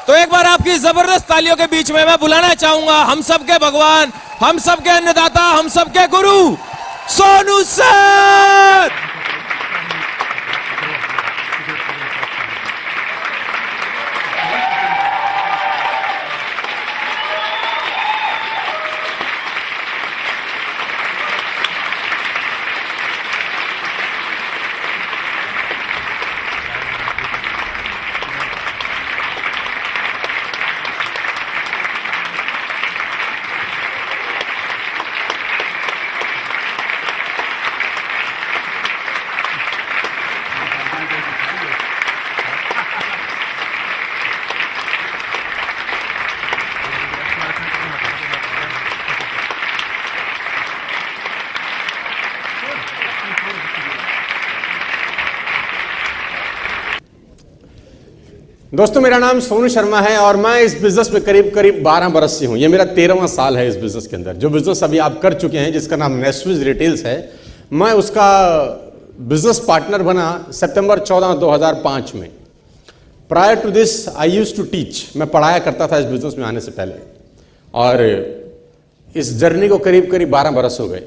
तो एक बार आपकी जबरदस्त तालियों के बीच में मैं बुलाना चाहूंगा हम सबके भगवान, हम सबके अन्नदाता, हम सबके गुरु सोनू सर। दोस्तों, मेरा नाम सोनू शर्मा है और मैं इस बिजनेस में करीब 12 बरस से हूं। ये मेरा 13वां साल है इस बिजनेस के अंदर। जो बिजनेस अभी आप कर चुके हैं जिसका नाम नेस्विज रिटेल्स है, मैं उसका बिजनेस पार्टनर बना सितंबर 14, 2005 में। Prior to this I used to teach. मैं पढ़ाया करता था इस बिजनेस में आने से पहले, और इस जर्नी को करीब 12 बरस हो गए।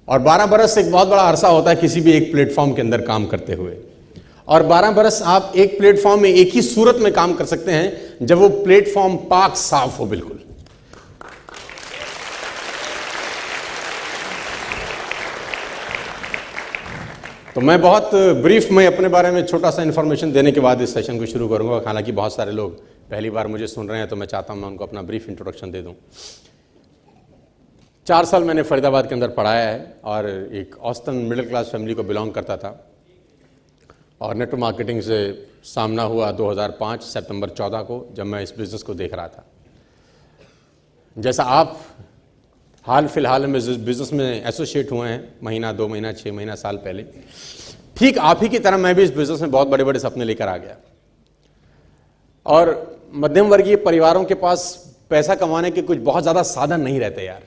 और 12 बरस एक बहुत बड़ा अरसा होता है किसी भी एक प्लेटफॉर्म के अंदर काम करते हुए। और 12 बरस आप एक प्लेटफॉर्म में एक ही सूरत में काम कर सकते हैं जब वो प्लेटफॉर्म पाक साफ हो बिल्कुल। तो मैं बहुत ब्रीफ में अपने बारे में छोटा सा इंफॉर्मेशन देने के बाद इस सेशन को शुरू करूंगा। हालांकि बहुत सारे लोग पहली बार मुझे सुन रहे हैं, तो मैं चाहता हूं मैं उनको अपना ब्रीफ इंट्रोडक्शन दे दूं। 4 साल मैंने फरीदाबाद के अंदर पढ़ाया है और एक औसतन मिडिल क्लास फैमिली को बिलोंग करता था। और नेटवर्क मार्केटिंग से सामना हुआ 2005 सितंबर 14 को, जब मैं इस बिज़नेस को देख रहा था। जैसा आप हाल फिलहाल में इस बिज़नेस में एसोसिएट हुए हैं, महीना, 2 महीना, 6 महीना, साल पहले, ठीक आप ही की तरह मैं भी इस बिज़नेस में बहुत बड़े बड़े सपने लेकर आ गया। और मध्यम वर्गीय परिवारों के पास पैसा कमाने के कुछ बहुत ज़्यादा साधन नहीं रहते यार।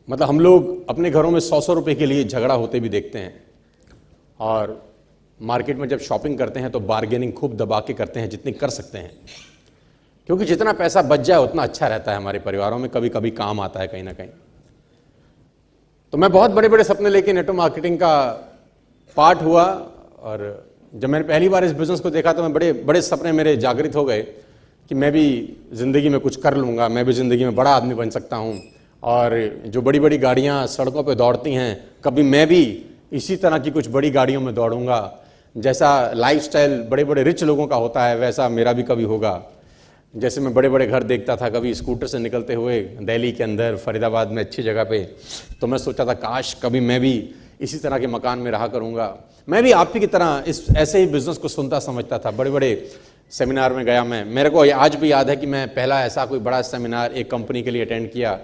मतलब हम लोग अपने घरों में 100 रुपए के लिए झगड़ा होते भी देखते हैं, और मार्केट में जब शॉपिंग करते हैं तो बार्गेनिंग खूब दबा के करते हैं जितनी कर सकते हैं, क्योंकि जितना पैसा बच जाए उतना अच्छा रहता है। हमारे परिवारों में कभी कभी काम आता है कहीं ना कहीं। तो मैं बहुत बड़े बड़े सपने लेके नेटवर्क मार्केटिंग का पार्ट हुआ, और जब मैंने पहली बार इस बिज़नेस को देखा तो मैं बड़े बड़े सपने मेरे जागृत हो गए कि मैं भी ज़िंदगी में कुछ कर लूँगा, मैं भी ज़िंदगी में बड़ा आदमी बन सकता हूँ। और जो बड़ी बड़ी गाड़ियाँ सड़कों पर दौड़ती हैं, कभी मैं भी इसी तरह की कुछ बड़ी गाड़ियों में दौड़ूंगा। जैसा लाइफस्टाइल बड़े बड़े रिच लोगों का होता है वैसा मेरा भी कभी होगा। जैसे मैं बड़े बड़े घर देखता था कभी स्कूटर से निकलते हुए दिल्ली के अंदर, फरीदाबाद में अच्छी जगह पे, तो मैं सोचा था काश कभी मैं भी इसी तरह के मकान में रहा करूंगा। मैं भी आप ही की तरह इस ऐसे ही बिजनेस को सुनता समझता था। बड़े बड़े सेमिनार में गया मैं। मेरे को आज भी याद है कि मैं पहला ऐसा कोई बड़ा सेमिनार एक कंपनी के लिए अटेंड किया।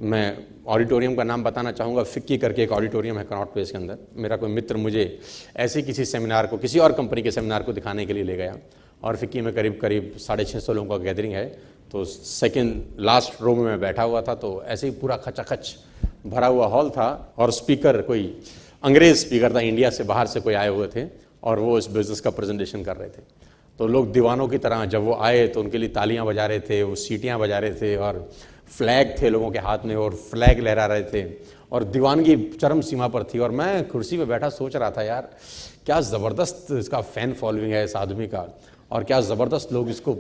मैं ऑडिटोरियम का नाम बताना चाहूँगा, फिक्की करके एक ऑडिटोरियम है कनॉट प्लेस के अंदर। मेरा कोई मित्र मुझे ऐसे किसी सेमिनार को, किसी और कंपनी के सेमिनार को दिखाने के लिए ले गया, और फिक्की में करीब 650 लोगों का गैदरिंग है। तो सेकंड लास्ट रो में मैं बैठा हुआ था, तो ऐसे ही पूरा खचाखच भरा हुआ हॉल था, और स्पीकर कोई अंग्रेज़ स्पीकर था, इंडिया से बाहर से कोई आए हुए थे, और वो इस बिज़नेस का प्रेजेंटेशन कर रहे थे। तो लोग दीवानों की तरह जब वो आए तो उनके लिए तालियां बजा रहे थे, वो सीटियां बजा रहे थे, और फ्लैग थे लोगों के हाथ में और फ्लैग लहरा रहे थे, और दीवानगी चरम सीमा पर थी। और मैं कुर्सी पे बैठा सोच रहा था यार क्या ज़बरदस्त इसका फ़ैन फॉलोइंग है इस आदमी का, और क्या ज़बरदस्त लोग इसको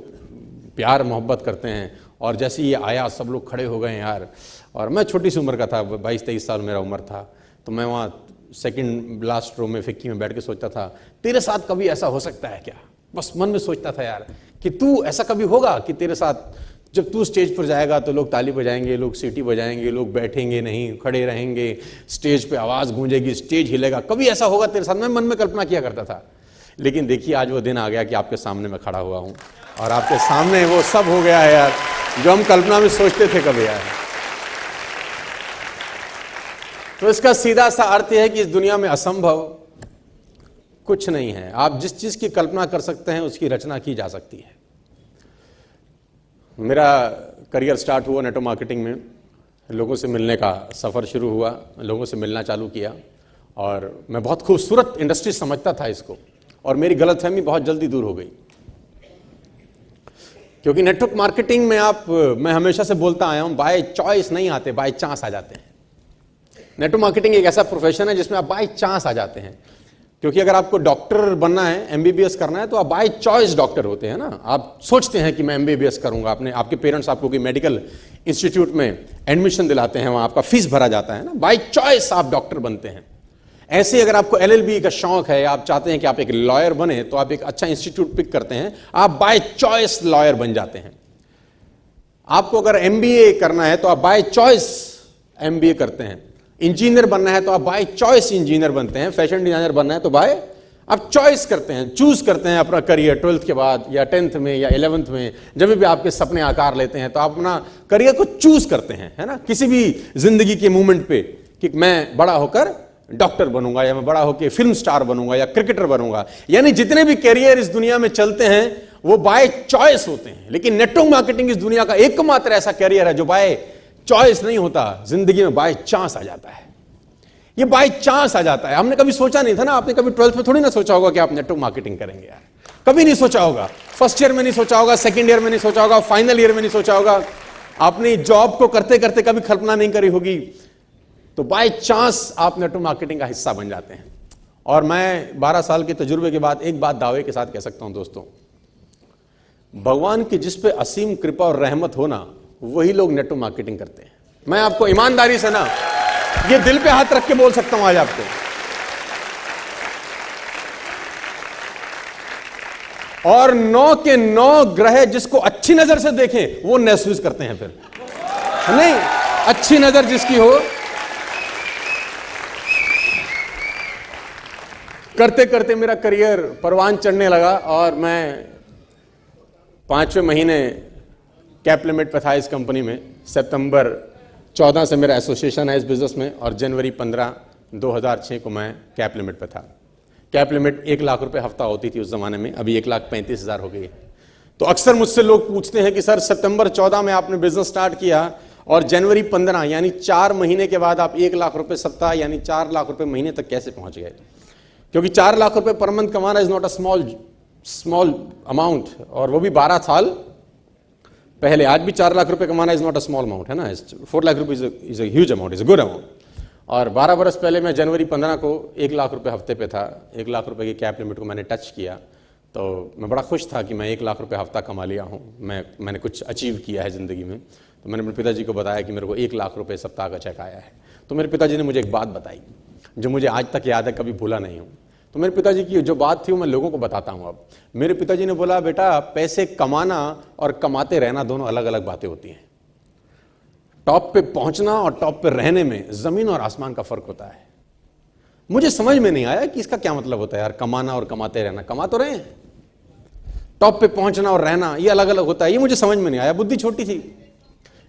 प्यार मोहब्बत करते हैं। और जैसे ये आया सब लोग खड़े हो गए यार। और मैं छोटी सी उम्र का था, 22-23 साल मेरा उम्र था। तो मैं वहाँ सेकंड लास्ट रो में फिक्की में बैठ के सोचता था तेरे साथ कभी ऐसा हो सकता है क्या। बस मन में सोचता था यार कि तू ऐसा कभी होगा कि तेरे साथ जब तू स्टेज पर जाएगा तो लोग ताली बजाएंगे, लोग सीटी बजाएंगे, लोग बैठेंगे नहीं, खड़े रहेंगे, स्टेज पे आवाज़ गूंजेगी, स्टेज हिलेगा, कभी ऐसा होगा तेरे साथ। मैं मन में कल्पना किया करता था। लेकिन देखिए आज वो दिन आ गया कि आपके सामने मैं खड़ा हुआ हूँ, और आपके सामने वो सब हो गया है यार जो हम कल्पना में सोचते थे कभी यार। तो इसका सीधा सा अर्थ यह है कि इस दुनिया में असंभव कुछ नहीं है। आप जिस चीज़ की कल्पना कर सकते हैं उसकी रचना की जा सकती है। मेरा करियर स्टार्ट हुआ नेटवर्क मार्केटिंग में। लोगों से मिलने का सफ़र शुरू हुआ, लोगों से मिलना चालू किया, और मैं बहुत खूबसूरत इंडस्ट्री समझता था इसको, और मेरी गलतफहमी बहुत जल्दी दूर हो गई। क्योंकि नेटवर्क मार्केटिंग में मैं हमेशा से बोलता आया हूं, बाय चॉइस नहीं आते, बाय चांस आ जाते हैं। नेटवर्क मार्केटिंग एक ऐसा प्रोफेशन है जिसमें आप बाय चांस आ जाते हैं। क्योंकि अगर आपको डॉक्टर बनना है, एमबीबीएस करना है, तो आप बाय चॉइस डॉक्टर होते हैं ना। आप सोचते हैं कि मैं एमबीबीएस करूंगा, आपके पेरेंट्स आपको कोई मेडिकल इंस्टीट्यूट में एडमिशन दिलाते हैं, वहां आपका फीस भरा जाता है ना, बाय चॉइस आप डॉक्टर बनते हैं। ऐसे अगर आपको एलएलबी का शौक है, आप चाहते हैं कि आप एक लॉयर बने, तो आप एक अच्छा इंस्टीट्यूट पिक करते हैं, आप बाय चॉइस लॉयर बन जाते हैं। आपको अगर एमबीए करना है तो आप बाय चॉइस एमबीए करते हैं। इंजीनियर बनना है तो आप बाय चॉइस इंजीनियर बनते हैं। फैशन डिजाइनर बनना है तो बाय आप चॉइस करते हैं, चूज करते हैं अपना करियर। 12th के बाद या 10th में या 11th में, जब भी आपके सपने आकार लेते हैं तो आप अपना करियर को चूज करते हैं, है ना, किसी भी जिंदगी के मोमेंट पे, कि मैं बड़ा होकर डॉक्टर बनूंगा, या मैं बड़ा होकर फिल्म स्टार बनूंगा, या क्रिकेटर बनूंगा। यानी जितने भी करियर इस दुनिया में चलते हैं वो बाय चॉइस होते हैं। लेकिन नेटवर्क मार्केटिंग इस दुनिया का एकमात्र ऐसा करियर है जो बाय चॉइस नहीं होता, जिंदगी में बाय चांस आ जाता है। ये बाय चांस आ जाता है। हमने कभी सोचा नहीं था ना, आपने कभी 12th में थोड़ी ना सोचा होगा कि आप नेटवर्क मार्केटिंग करेंगे यार, कभी नहीं सोचा होगा। फर्स्ट ईयर में नहीं सोचा होगा, सेकंड ईयर में नहीं सोचा होगा, फाइनल ईयर में नहीं सोचा होगा, अपनी जॉब को करते करते कभी कल्पना नहीं करी होगी। तो बाय चांस आप नेटवर्क मार्केटिंग का हिस्सा बन जाते हैं। और मैं 12 साल के तजुर्बे के बाद एक बात दावे के साथ कह सकता हूं दोस्तों, भगवान की जिस पे असीम कृपा और रहमत हो ना, वही लोग नेटवर्क मार्केटिंग करते हैं। मैं आपको ईमानदारी से ना, ये दिल पे हाथ रख के बोल सकता हूं आज आपको। और 9 के 9 ग्रह जिसको अच्छी नजर से देखें वो महसूस करते हैं। फिर नहीं, अच्छी नजर जिसकी हो, करते करते मेरा करियर परवान चढ़ने लगा और मैं 5वें महीने कैप लिमिट पे था इस कंपनी में। सितंबर 14 से मेरा एसोसिएशन है इस बिजनेस में, और जनवरी 15 2006 को मैं कैप लिमिट पे था। कैप लिमिट 1 लाख रुपए हफ्ता होती थी उस जमाने में, अभी 1,35,000 हो गई है। तो अक्सर मुझसे लोग पूछते हैं कि सर सितंबर 14 में आपने बिजनेस स्टार्ट किया और जनवरी 15 यानी 4 महीने के बाद आप 1 लाख रुपए सप्ताह यानी 4 लाख रुपए महीने तक कैसे पहुंच गए? क्योंकि 4 लाख रुपए पर मंथ कमाना is not a small amount, और वो भी 12 साल पहले। आज भी 4 लाख रुपए कमाना is not a small amount, है ना। 4 लाख रुपए is a huge amount, is a good amount. और 12 बरस पहले मैं जनवरी 15 को 1 लाख रुपए हफ्ते पे था। 1 लाख रुपए की कैप लिमिट को मैंने टच किया, तो मैं बड़ा खुश था कि मैं 1 लाख रुपए हफ्ता कमा लिया हूँ, मैंने कुछ अचीव किया है ज़िंदगी में। तो मैंने अपने पिताजी को बताया कि मेरे को 1 लाख रुपए सप्ताह का चेक आया है। तो मेरे पिताजी ने मुझे एक बात बताई जो मुझे आज तक याद है, कभी भूला नहीं हूँ। तो मेरे पिताजी की जो बात थी वो मैं लोगों को बताता हूँ अब। मेरे पिताजी ने बोला, बेटा पैसे कमाना और कमाते रहना दोनों अलग अलग बातें होती हैं। टॉप पे पहुंचना और टॉप पे रहने में जमीन और आसमान का फर्क होता है। मुझे समझ में नहीं आया कि इसका क्या मतलब होता है यार, कमाना और कमाते रहना। कमा तो रहे हैं, टॉप पे पहुंचना और रहना ये अलग अलग होता है, ये मुझे समझ में नहीं आया, बुद्धि छोटी थी।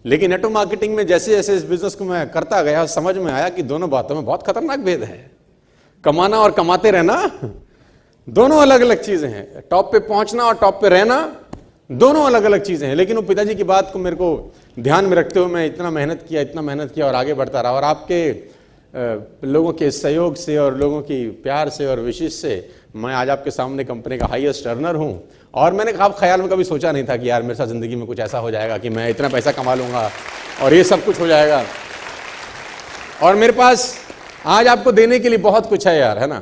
लेकिन नेटवर्क मार्केटिंग में जैसे जैसे इस बिजनेस को मैं करता गया, समझ में आया कि दोनों बातों में बहुत खतरनाक भेद है। कमाना और कमाते रहना दोनों अलग अलग चीजें हैं। टॉप पे पहुंचना और टॉप पे रहना दोनों अलग अलग चीजें हैं। लेकिन वो पिताजी की बात को मेरे को ध्यान में रखते हुए मैं इतना मेहनत किया और आगे बढ़ता रहा। और आपके लोगों के सहयोग से और लोगों की प्यार से और विशेष से मैं आज आपके सामने कंपनी का हाईएस्ट अर्नर हूं। और मैंने आप ख्याल में कभी सोचा नहीं था कि यार मेरे साथ जिंदगी में कुछ ऐसा हो जाएगा कि मैं इतना पैसा कमा लूंगा और ये सब कुछ हो जाएगा। और मेरे पास आज आपको देने के लिए बहुत कुछ है यार, है ना।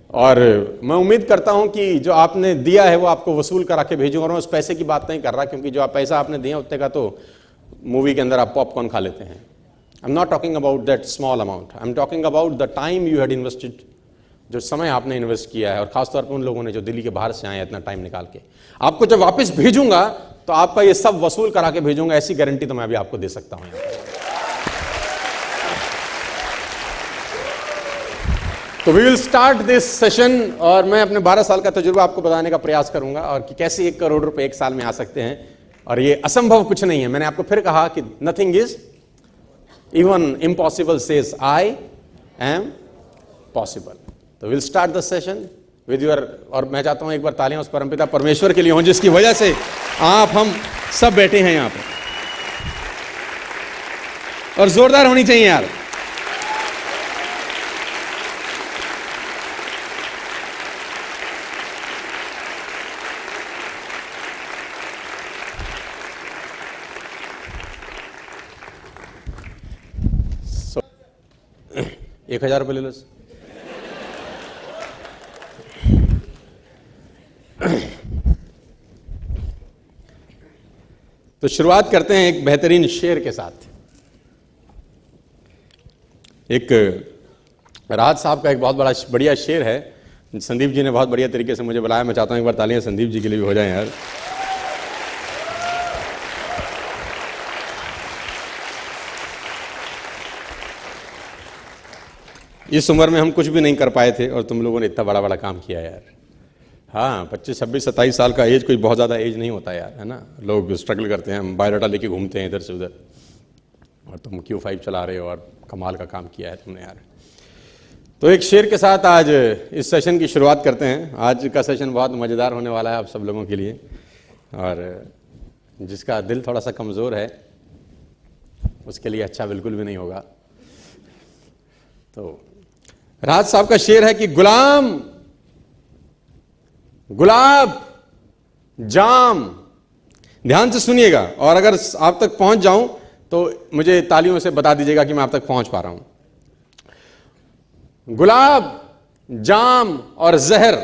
और मैं उम्मीद करता हूं कि जो आपने दिया है वो आपको वसूल करा के भेजूंगा। और मैं उस पैसे की बात नहीं कर रहा, क्योंकि जो आप पैसा आपने दिया उतने का तो मूवी के अंदर आप पॉपकॉर्न खा लेते हैं। I am not talking about that small amount, I am talking about the time you had invested, जो समय आपने इन्वेस्ट किया है। और खासतौर पर उन लोगों ने जो दिल्ली के बाहर से आए इतना टाइम निकाल के। आपको जब वापस भेजूंगा तो आपका ये सब वसूल करा के भेजूंगा, ऐसी गारंटी तो मैं अभी आपको दे सकता हूं। तो we will start this session, और मैं अपने 12 साल का तजुर्बा आपको बताने का प्रयास करूंगा और कि कैसे 1 करोड़ रुपए 1 साल में आ सकते हैं। और ये असंभव कुछ नहीं है। मैंने आपको फिर कहा कि nothing is even impossible says I am possible. तो will start the session with your, और मैं चाहता हूं एक बार तालियां उस परमपिता परमेश्वर के लिए हों जिसकी वजह से आप हम सब बैठे हैं यहां पर, और जोरदार होनी चाहिए यार। 1000 रुपये ले लो। तो शुरुआत करते हैं एक बेहतरीन शेर के साथ। एक राहत साहब का एक बहुत बड़ा बढ़िया शेर है, संदीप जी ने बहुत बढ़िया तरीके से मुझे बुलाया। मैं चाहता हूं एक बार तालियां संदीप जी के लिए भी हो जाएं यार। इस उम्र में हम कुछ भी नहीं कर पाए थे और तुम लोगों ने इतना बड़ा बड़ा काम किया यार। हाँ, 25, 26, 27 साल का एज कोई बहुत ज़्यादा एज नहीं होता यार, है ना। लोग स्ट्रगल करते हैं, हम बायोडाटा लेके घूमते हैं इधर से उधर, और तुम Q5 चला रहे हो और कमाल का काम किया है तुमने यार। तो एक शेर के साथ आज इस सेशन की शुरुआत करते हैं। आज का सेशन बहुत मज़ेदार होने वाला है आप सब लोगों के लिए, और जिसका दिल थोड़ा सा कमज़ोर है उसके लिए अच्छा बिल्कुल भी नहीं होगा। तो राहत साहब का शेर है कि गुलाम, गुलाब, जाम। ध्यान से सुनिएगा, और अगर आप तक पहुंच जाऊं तो मुझे तालियों से बता दीजिएगा कि मैं आप तक पहुंच पा रहा हूं। गुलाब, जाम और जहर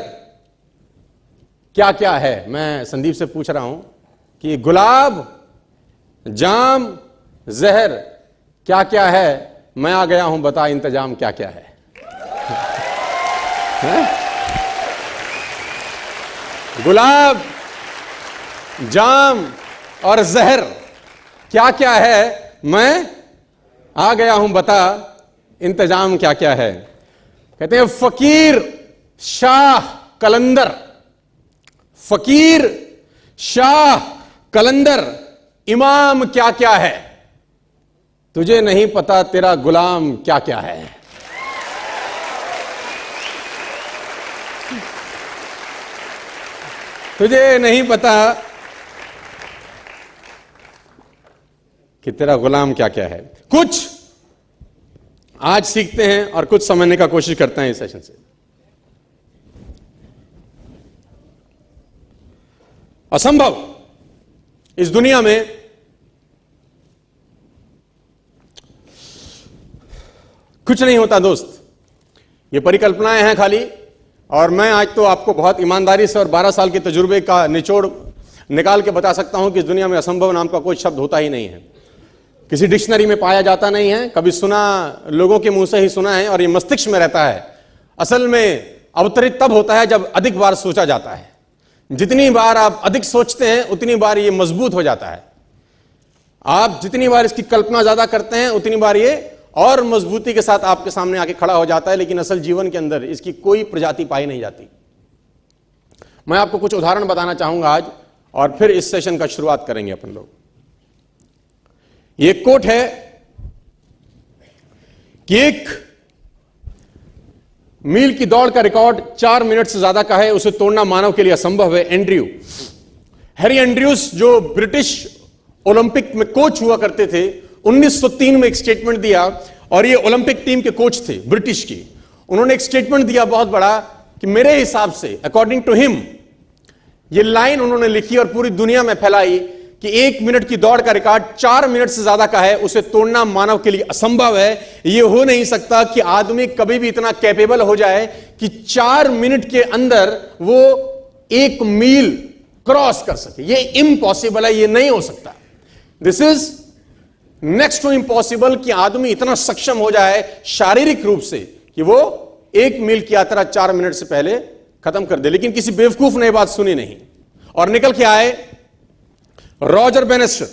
क्या क्या है? मैं संदीप से पूछ रहा हूं कि गुलाब, जाम, जहर क्या क्या है? मैं आ गया हूं, बता इंतजाम क्या क्या है? गुलाब, जाम और जहर क्या क्या है? मैं आ गया हूं, बता इंतजाम क्या क्या है? कहते हैं फकीर, शाह, कलंदर। फकीर, शाह, कलंदर, इमाम क्या क्या है? तुझे नहीं पता तेरा गुलाम क्या क्या है? तुझे नहीं पता कि तेरा गुलाम क्या क्या है। कुछ आज सीखते हैं और कुछ समझने का कोशिश करते हैं इस सेशन से। असंभव इस दुनिया में कुछ नहीं होता दोस्त, ये परिकल्पनाएं हैं खाली। और मैं आज तो आपको बहुत ईमानदारी से और 12 साल के तजुर्बे का निचोड़ निकाल के बता सकता हूं कि इस दुनिया में असंभव नाम का कोई शब्द होता ही नहीं है, किसी डिक्शनरी में पाया जाता नहीं है, कभी सुना लोगों के मुंह से ही सुना है, और ये मस्तिष्क में रहता है। असल में अवतरित तब होता है जब अधिक बार सोचा जाता है। जितनी बार आप अधिक सोचते हैं उतनी बार ये मजबूत हो जाता है। आप जितनी बार इसकी कल्पना ज्यादा करते हैं उतनी बार ये और मजबूती के साथ आपके सामने आके खड़ा हो जाता है। लेकिन असल जीवन के अंदर इसकी कोई प्रजाति पाई नहीं जाती। मैं आपको कुछ उदाहरण बताना चाहूंगा आज, और फिर इस सेशन का शुरुआत करेंगे अपन लोग। ये कोट है कि 1 मील की दौड़ का रिकॉर्ड 4 मिनट से ज्यादा का है, उसे तोड़ना मानव के लिए असंभव है। हैरी एंड्रयूज जो ब्रिटिश ओलंपिक में कोच हुआ करते थे, 1903 में एक स्टेटमेंट दिया, और ये ओलंपिक टीम के कोच थे ब्रिटिश की। उन्होंने एक स्टेटमेंट दिया बहुत बड़ा कि मेरे हिसाब से, अकॉर्डिंग टू हिम, ये लाइन उन्होंने लिखी और पूरी दुनिया में फैलाई कि 1 मिनट की दौड़ का रिकॉर्ड 4 मिनट से ज्यादा का है, उसे तोड़ना मानव के लिए असंभव है। यह हो नहीं सकता कि आदमी कभी भी इतना कैपेबल हो जाए कि 4 मिनट के अंदर वो 1 मील क्रॉस कर सके। ये इम्पॉसिबल है, ये नहीं हो सकता। This is next to impossible कि आदमी इतना सक्षम हो जाए शारीरिक रूप से कि वो 1 मील की यात्रा 4 मिनट से पहले खत्म कर दे। लेकिन किसी बेवकूफ ने बात सुनी नहीं और निकल के आए रॉजर बेनेस्टर,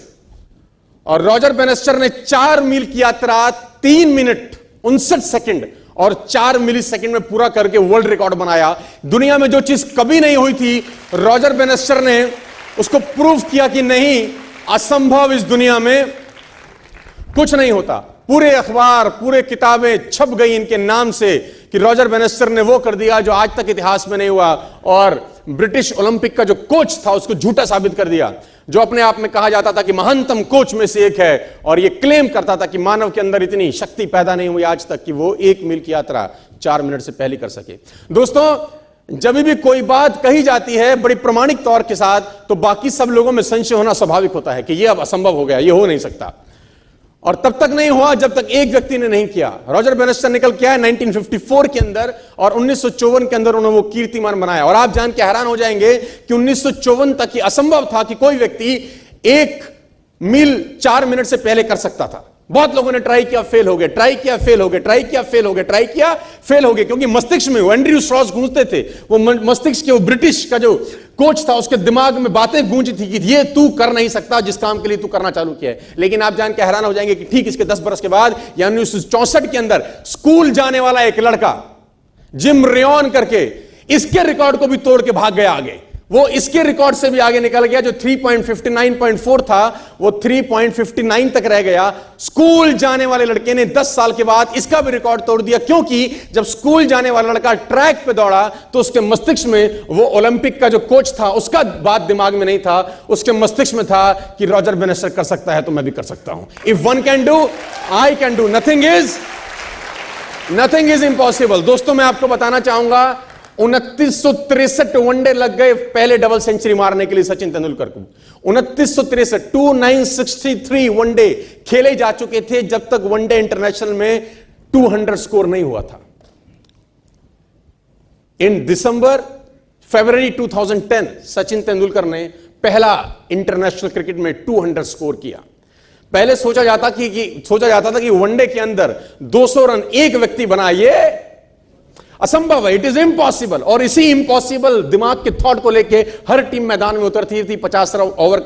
और रॉजर बेनेस्टर ने 4 मील की यात्रा 3 मिनट 59 सेकंड और 4 मिली सेकंड में पूरा करके वर्ल्ड रिकॉर्ड बनाया। दुनिया में जो चीज कभी नहीं हुई थी, रॉजर बेनेस्टर ने उसको प्रूव किया कि नहीं, असंभव इस दुनिया में कुछ नहीं होता। पूरे अखबार, पूरे किताबें छप गई इनके नाम से कि रॉजर बेनेस्टर ने वो कर दिया जो आज तक इतिहास में नहीं हुआ, और ब्रिटिश ओलंपिक का जो कोच था उसको झूठा साबित कर दिया, जो अपने आप में कहा जाता था कि महानतम कोच में से एक है, और ये क्लेम करता था कि मानव के अंदर इतनी शक्ति पैदा नहीं हुई आज तक कि वो 1 मील की यात्रा 4 मिनट से पहले कर सके। दोस्तों, जब भी कोई बात कही जाती है बड़ी प्रमाणिक तौर के साथ, तो बाकी सब लोगों में संशय होना स्वाभाविक होता है कि ये अब असंभव हो गया, ये हो नहीं सकता। और तब तक नहीं हुआ जब तक एक व्यक्ति ने नहीं किया। रॉजर बैनिस्टर निकल के आया 1954 के अंदर और 1954 के अंदर उन्होंने वो कीर्तिमान बनाया। और आप जान के हैरान हो जाएंगे कि 1954 तक ये असंभव था कि कोई व्यक्ति 1 मील 4 मिनट से पहले कर सकता था। बहुत लोगों ने ट्राई किया, फेल हो गए, ट्राई किया, फेल हो गए, ट्राई किया, फेल हो गए, ट्राई किया, फेल हो गए, क्योंकि मस्तिष्क में वो एंड्रयू स्ट्रॉस गूंजते थे। वो मस्तिष्क के वो ब्रिटिश का जो कोच था उसके दिमाग में बातें गूंजी थी कि ये तू कर नहीं सकता जिस काम के लिए तू करना चालू किया है। लेकिन आप जान के हैरान हो जाएंगे कि ठीक इसके 10 बरस के बाद यानी 1964 के अंदर स्कूल जाने वाला एक लड़का जिम रेयन करके इसके रिकॉर्ड को भी तोड़ के भाग गया आगे। वो इसके रिकॉर्ड से भी आगे निकल गया, जो 3.59.4 था वो 3.59 तक रह गया। स्कूल जाने वाले लड़के ने 10 साल के बाद इसका भी रिकॉर्ड तोड़ दिया, क्योंकि जब स्कूल जाने वाला लड़का ट्रैक पे दौड़ा तो उसके मस्तिष्क में वो ओलंपिक का जो कोच था उसका बात दिमाग में नहीं था, उसके मस्तिष्क में था कि रॉजर बैनिस्टर कर सकता है तो मैं भी कर सकता हूं। If one can do I can do, nothing is impossible. दोस्तों मैं आपको बताना चाहूंगा 2963 वनडे लग गए पहले डबल सेंचुरी मारने के लिए सचिन तेंदुलकर को। 2963 वनडे खेले जा चुके थे जब तक वनडे इंटरनेशनल में 200 स्कोर नहीं हुआ था। इन फरवरी 2010 सचिन तेंदुलकर ने पहला इंटरनेशनल क्रिकेट में 200 स्कोर किया। पहले सोचा जाता था कि वनडे के अंदर 200 रन एक व्यक्ति बनाए, असंभव है, इट इज इम्पॉसिबल। और इसी इम्पॉसिबल दिमाग के थॉट को लेके हर टीम मैदान में उतरती थी। 50 ओवर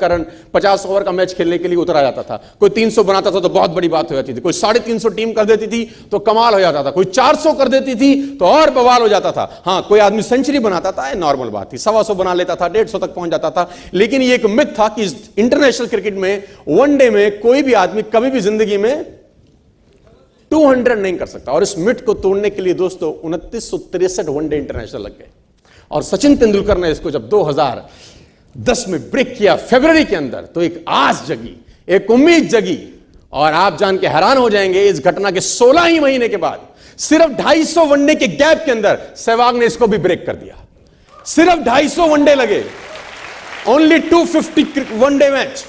का मैच खेलने के लिए उतरा जाता था। कोई 300 बनाता था तो बहुत बड़ी बात हो जाती थी, कोई 350 टीम कर देती थी तो कमाल हो जाता था, कोई 400 कर देती थी तो और बवाल हो जाता था। हां, कोई आदमी सेंचुरी बनाता था, नॉर्मल बात थी, 125 बना लेता था, 150 तक पहुंच जाता था। लेकिन ये एक मिथ था कि इंटरनेशनल क्रिकेट में वनडे में कोई भी आदमी कभी भी जिंदगी में 200 नहीं कर सकता। और इस मिथ को तोड़ने के लिए दोस्तों 2963 वनडे इंटरनेशनल लग गए। और सचिन तेंदुलकर ने इसको जब 2010 में ब्रेक किया फरवरी के अंदर, तो एक आस जगी, एक उम्मीद जगी। और आप जान के हैरान हो जाएंगे इस घटना के 16 ही महीने के बाद, सिर्फ 250 वनडे के गैप के अंदर सहवाग ने इसको भी ब्रेक कर दिया। सिर्फ 250 वनडे लगे, ओनली 250 वनडे मैच।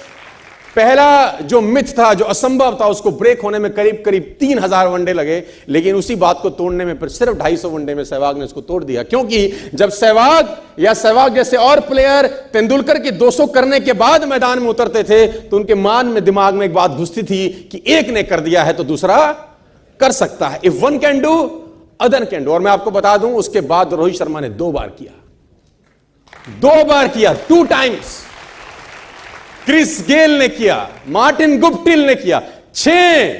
पहला जो मिथ था, जो असंभव था, उसको ब्रेक होने में करीब 3000 वनडे लगे। लेकिन उसी बात को तोड़ने में फिर सिर्फ 250 वनडे में सहवाग ने इसको तोड़ दिया। क्योंकि जब सहवाग जैसे और प्लेयर तेंदुलकर के 200 करने के बाद मैदान में उतरते थे तो उनके दिमाग में एक बात घुसती थी कि एक ने कर दिया है तो दूसरा कर सकता है। If one can do other can do. और मैं आपको बता दूं उसके बाद रोहित शर्मा ने 2 बार किया, 2 टाइम्स। क्रिस गेल ने किया, मार्टिन गुप्टिल ने किया। 6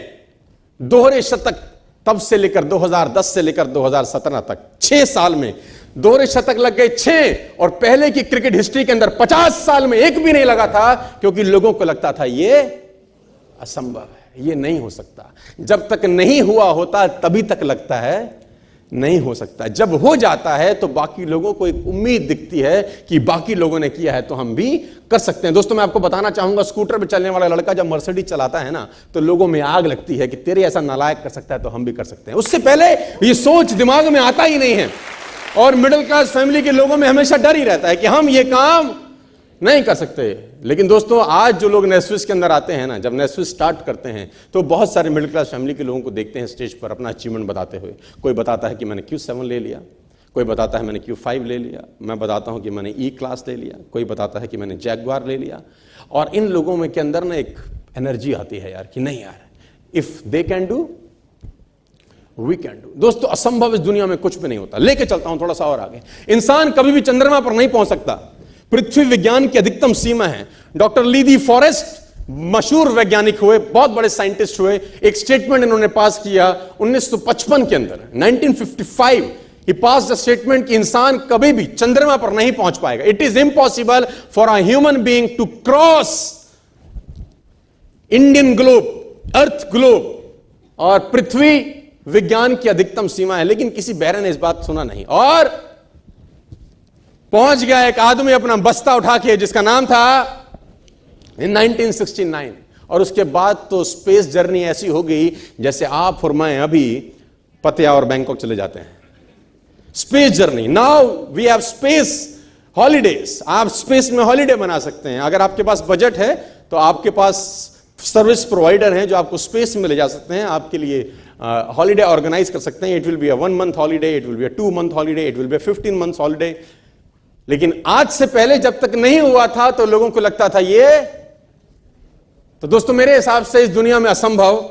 दोहरे शतक तब से लेकर 2010 से लेकर 2017 तक 6 साल में दोहरे शतक लग गए 6। और पहले की क्रिकेट हिस्ट्री के अंदर 50 साल में एक भी नहीं लगा था, क्योंकि लोगों को लगता था ये असंभव है, ये नहीं हो सकता। जब तक नहीं हुआ होता तभी तक लगता है नहीं हो सकता। जब हो जाता है तो बाकी लोगों को एक उम्मीद दिखती है कि बाकी लोगों ने किया है तो हम भी कर सकते हैं। दोस्तों मैं आपको बताना चाहूंगा, स्कूटर पे चलने वाला लड़का जब मर्सिडीज चलाता है ना तो लोगों में आग लगती है कि तेरे ऐसा नालायक कर सकता है तो हम भी कर सकते हैं। उससे पहले ये सोच दिमाग में आता ही नहीं है। और मिडिल क्लास फैमिली के लोगों में हमेशा डर ही रहता है कि हम ये काम नहीं कर सकते। लेकिन दोस्तों आज जो लोग नेस्विस के अंदर आते हैं ना, जब नेस्विस स्टार्ट करते हैं तो बहुत सारे मिडिल क्लास फैमिली के लोगों को देखते हैं स्टेज पर अपना अचीवमेंट बताते हुए। कोई बताता है कि मैंने Q7 ले लिया, कोई बताता है मैंने Q5 ले लिया, मैं बताता हूं कि मैंने E क्लास ले लिया, कोई बताता है कि मैंने जैगवार ले लिया। और इन लोगों में के अंदर ना एक एनर्जी आती है यार कि नहीं यार, if they can do we can do. दोस्तों असंभव इस दुनिया में कुछ भी नहीं होता। लेके चलता हूं थोड़ा सा और आगे। इंसान कभी भी चंद्रमा पर नहीं पहुंच सकता, पृथ्वी विज्ञान की अधिकतम सीमा है। डॉक्टर ली फॉरेस्ट मशहूर वैज्ञानिक हुए, बहुत बड़े साइंटिस्ट हुए। एक स्टेटमेंट इन्होंने पास किया 1955 के अंदर, 1955 ही पास द स्टेटमेंट कि इंसान कभी भी चंद्रमा पर नहीं पहुंच पाएगा। It is impossible for a human being to cross Indian globe, earth globe. और पृथ्वी विज्ञान की अधिकतम सीमा है। लेकिन किसी बहरे ने इस बात सुना नहीं और पहुंच गया एक आदमी अपना बस्ता उठा के, जिसका नाम था इन 1969। और उसके बाद तो स्पेस जर्नी ऐसी हो गई जैसे आप और मैं अभी पतिया और बैंकॉक चले जाते हैं। Space journey, now we have space holidays. आप स्पेस में हॉलीडे बना सकते हैं। अगर आपके पास बजट है तो आपके पास सर्विस प्रोवाइडर हैं जो आपको स्पेस में ले जा सकते हैं, आपके लिए हॉलीडे ऑर्गेनाइज कर सकते हैं। It will be a 1 month holiday, it will be a 2 month holiday, it will be a 15 months holiday. लेकिन आज से पहले जब तक नहीं हुआ था तो लोगों को लगता था ये, तो दोस्तों मेरे हिसाब से इस दुनिया में असंभव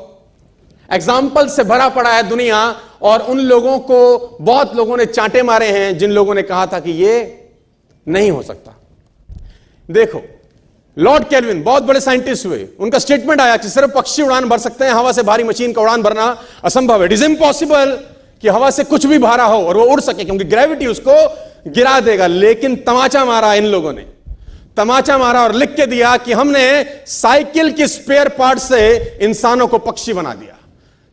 एग्जाम्पल से भरा पड़ा है दुनिया, और उन लोगों को बहुत लोगों ने चांटे मारे हैं जिन लोगों ने कहा था कि ये नहीं हो सकता। देखो, लॉर्ड केल्विन बहुत बड़े साइंटिस्ट हुए, उनका स्टेटमेंट आया कि सिर्फ पक्षी उड़ान भर सकते हैं, हवा से भारी मशीन का उड़ान भरना असंभव है। इट इज इम्पॉसिबल कि हवा से कुछ भी भारा हो और वो उड़ सके, क्योंकि ग्रेविटी उसको गिरा देगा। लेकिन तमाचा मारा इन लोगों ने, तमाचा मारा और लिख के दिया कि हमने साइकिल के स्पेयर पार्ट से इंसानों को पक्षी बना दिया।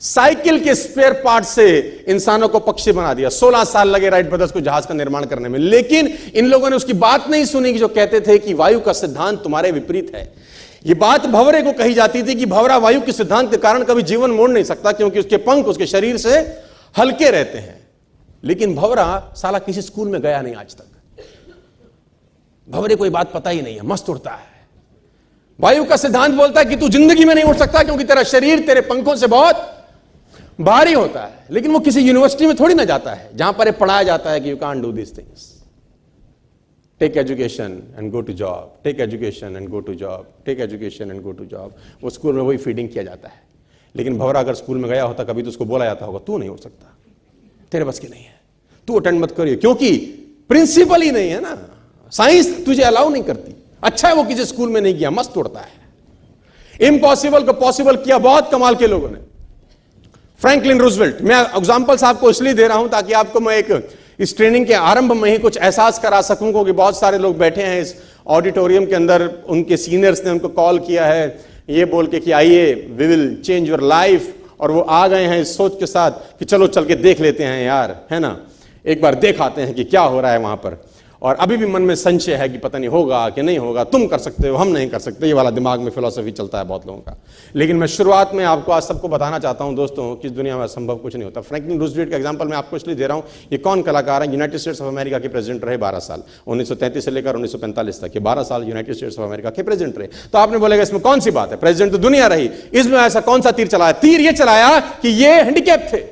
साइकिल के स्पेयर पार्ट से इंसानों को पक्षी बना दिया। 16 साल लगे राइट ब्रदर्स को जहाज का निर्माण करने में, लेकिन इन लोगों ने उसकी बात नहीं सुनी कि जो कहते थे कि वायु का सिद्धांत तुम्हारे विपरीत है। यह बात भंवरे को कही जाती थी कि भंवरा वायु के सिद्धांत के कारण कभी जीवन मोड़ नहीं सकता, क्योंकि उसके पंख उसके शरीर से हल्के रहते हैं। लेकिन भंवरा साला किसी स्कूल में गया नहीं आज तक, भंवरे को यह बात पता ही नहीं है, मस्त उड़ता है। वायु का सिद्धांत बोलता है कि तू जिंदगी में नहीं उड़ सकता, क्योंकि तेरा शरीर तेरे पंखों से बहुत भारी होता है। लेकिन वो किसी यूनिवर्सिटी में थोड़ी ना जाता है जहां पर पढ़ाया जाता है कि you can't do this things. Take education and go to job, take education and go to job, take education and go to job. वो स्कूल में वही फीडिंग किया जाता है। लेकिन भंवरा अगर स्कूल में गया होता कभी तो उसको बोला जाता होगा तू नहीं उड़ सकता, तेरे बस की नहीं है, तू अटेंड मत करिए, क्योंकि प्रिंसिपल ही नहीं है ना, साइंस तुझे अलाउ नहीं करती। अच्छा है वो किसी स्कूल में नहीं गया, मस्त उड़ता है। इम्पॉसिबल को पॉसिबल किया बहुत कमाल के लोगों ने। फ्रैंकलिन रूजवेल्ट, मैं एग्जांपल्स आपको इसलिए दे रहा हूं ताकि आपको मैं इस ट्रेनिंग के आरंभ में ही कुछ एहसास करा सकूं, क्योंकि बहुत सारे लोग बैठे हैं इस ऑडिटोरियम के अंदर, उनके सीनियर्स ने उनको कॉल किया है ये बोल के कि आइए we will change your life, और वो आ गए हैं इस सोच के साथ कि चलो चल के देख लेते हैं यार, है ना, एक बार देख आते हैं कि क्या हो रहा है वहां पर। और अभी भी मन में संशय है कि पता नहीं होगा कि नहीं होगा, तुम कर सकते हो हम नहीं कर सकते, ये वाला दिमाग में फिलॉसफी चलता है बहुत लोगों का। लेकिन मैं शुरुआत में आपको आज सबको बताना चाहता हूं दोस्तों कि इस दुनिया में असंभव कुछ नहीं होता। फ्रैंकलिन रूजवेल्ट का एग्जांपल मैं आपको इसलिए दे रहा हूं, ये कौन कलाकार है, यूनाइटेड स्टेट्स ऑफ अमेरिका के प्रेसिडेंट रहे 12 साल, 1933 से लेकर 1945 तक, ये 12 साल यूनाइटेड स्टेट्स ऑफ अमेरिका के प्रेसिडेंट रहे। तो आपने बोलेगा इसमें कौन सी बात है, प्रेसिडेंट तो दुनिया रही, इसमें ऐसा कौन सा तीर चलाया? तीर ये चलाया कि ये हैंडीकैप थे,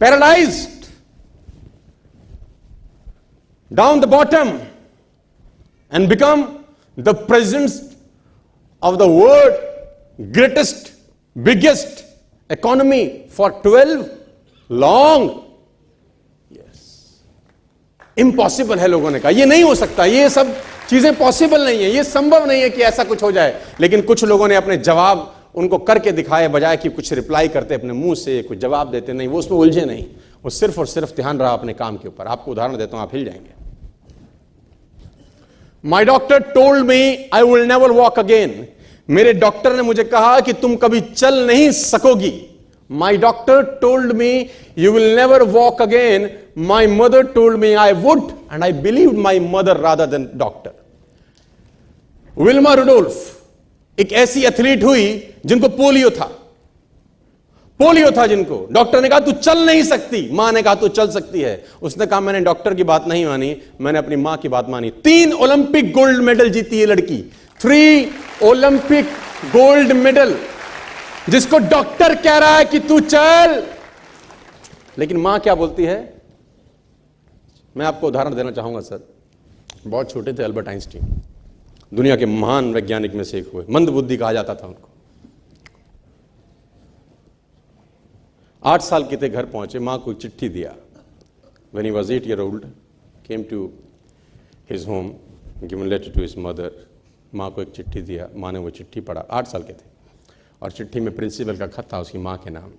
paralysed, down the bottom, and become the presidents of the world greatest, biggest economy for 12 long years. Impossible है लोगों ने कहा, ये नहीं हो सकता, ये सब चीजें पॉसिबल नहीं है, ये संभव नहीं है कि ऐसा कुछ हो जाए। लेकिन कुछ लोगों ने अपने जवाब उनको करके दिखाए, बजाय कि कुछ रिप्लाई करते अपने मुंह से कुछ जवाब देते, नहीं, वो उसमें उलझे नहीं, वो सिर्फ और सिर्फ ध्यान रहा अपने काम के ऊपर। आपको उदाहरण देता हूं, आप हिल जाएंगे। My doctor told me I will never walk again. मेरे डॉक्टर ने मुझे कहा कि तुम कभी चल नहीं सकोगी। My doctor told me you will never walk again. My mother told me I would, and I believe my mother rather than doctor. Wilma Rudolph एक ऐसी एथलीट हुई जिनको पोलियो था, पोलियो था जिनको डॉक्टर ने कहा तू चल नहीं सकती, मां ने कहा तू चल सकती है। उसने कहा मैंने डॉक्टर की बात नहीं मानी, मैंने अपनी मां की बात मानी। 3 ओलंपिक गोल्ड मेडल जीती है लड़की, 3 ओलंपिक गोल्ड मेडल, जिसको डॉक्टर कह रहा है कि तू चल। लेकिन मां क्या बोलती है? मैं आपको उदाहरण देना चाहूंगा सर। बहुत छोटे थे अल्बर्ट आइंस्टीन, दुनिया के महान वैज्ञानिक में से एक हुए, मंद बुद्धि कहा जाता था उनको। 8 साल के थे, घर पहुंचे, मां को एक चिट्ठी दिया। When he was 8 years old, came to his home, given letter to his mother. मां को एक चिट्ठी दिया, मां ने वो चिट्ठी पढ़ा, 8 साल के थे, और चिट्ठी में प्रिंसिपल का खत था उसकी मां के नाम।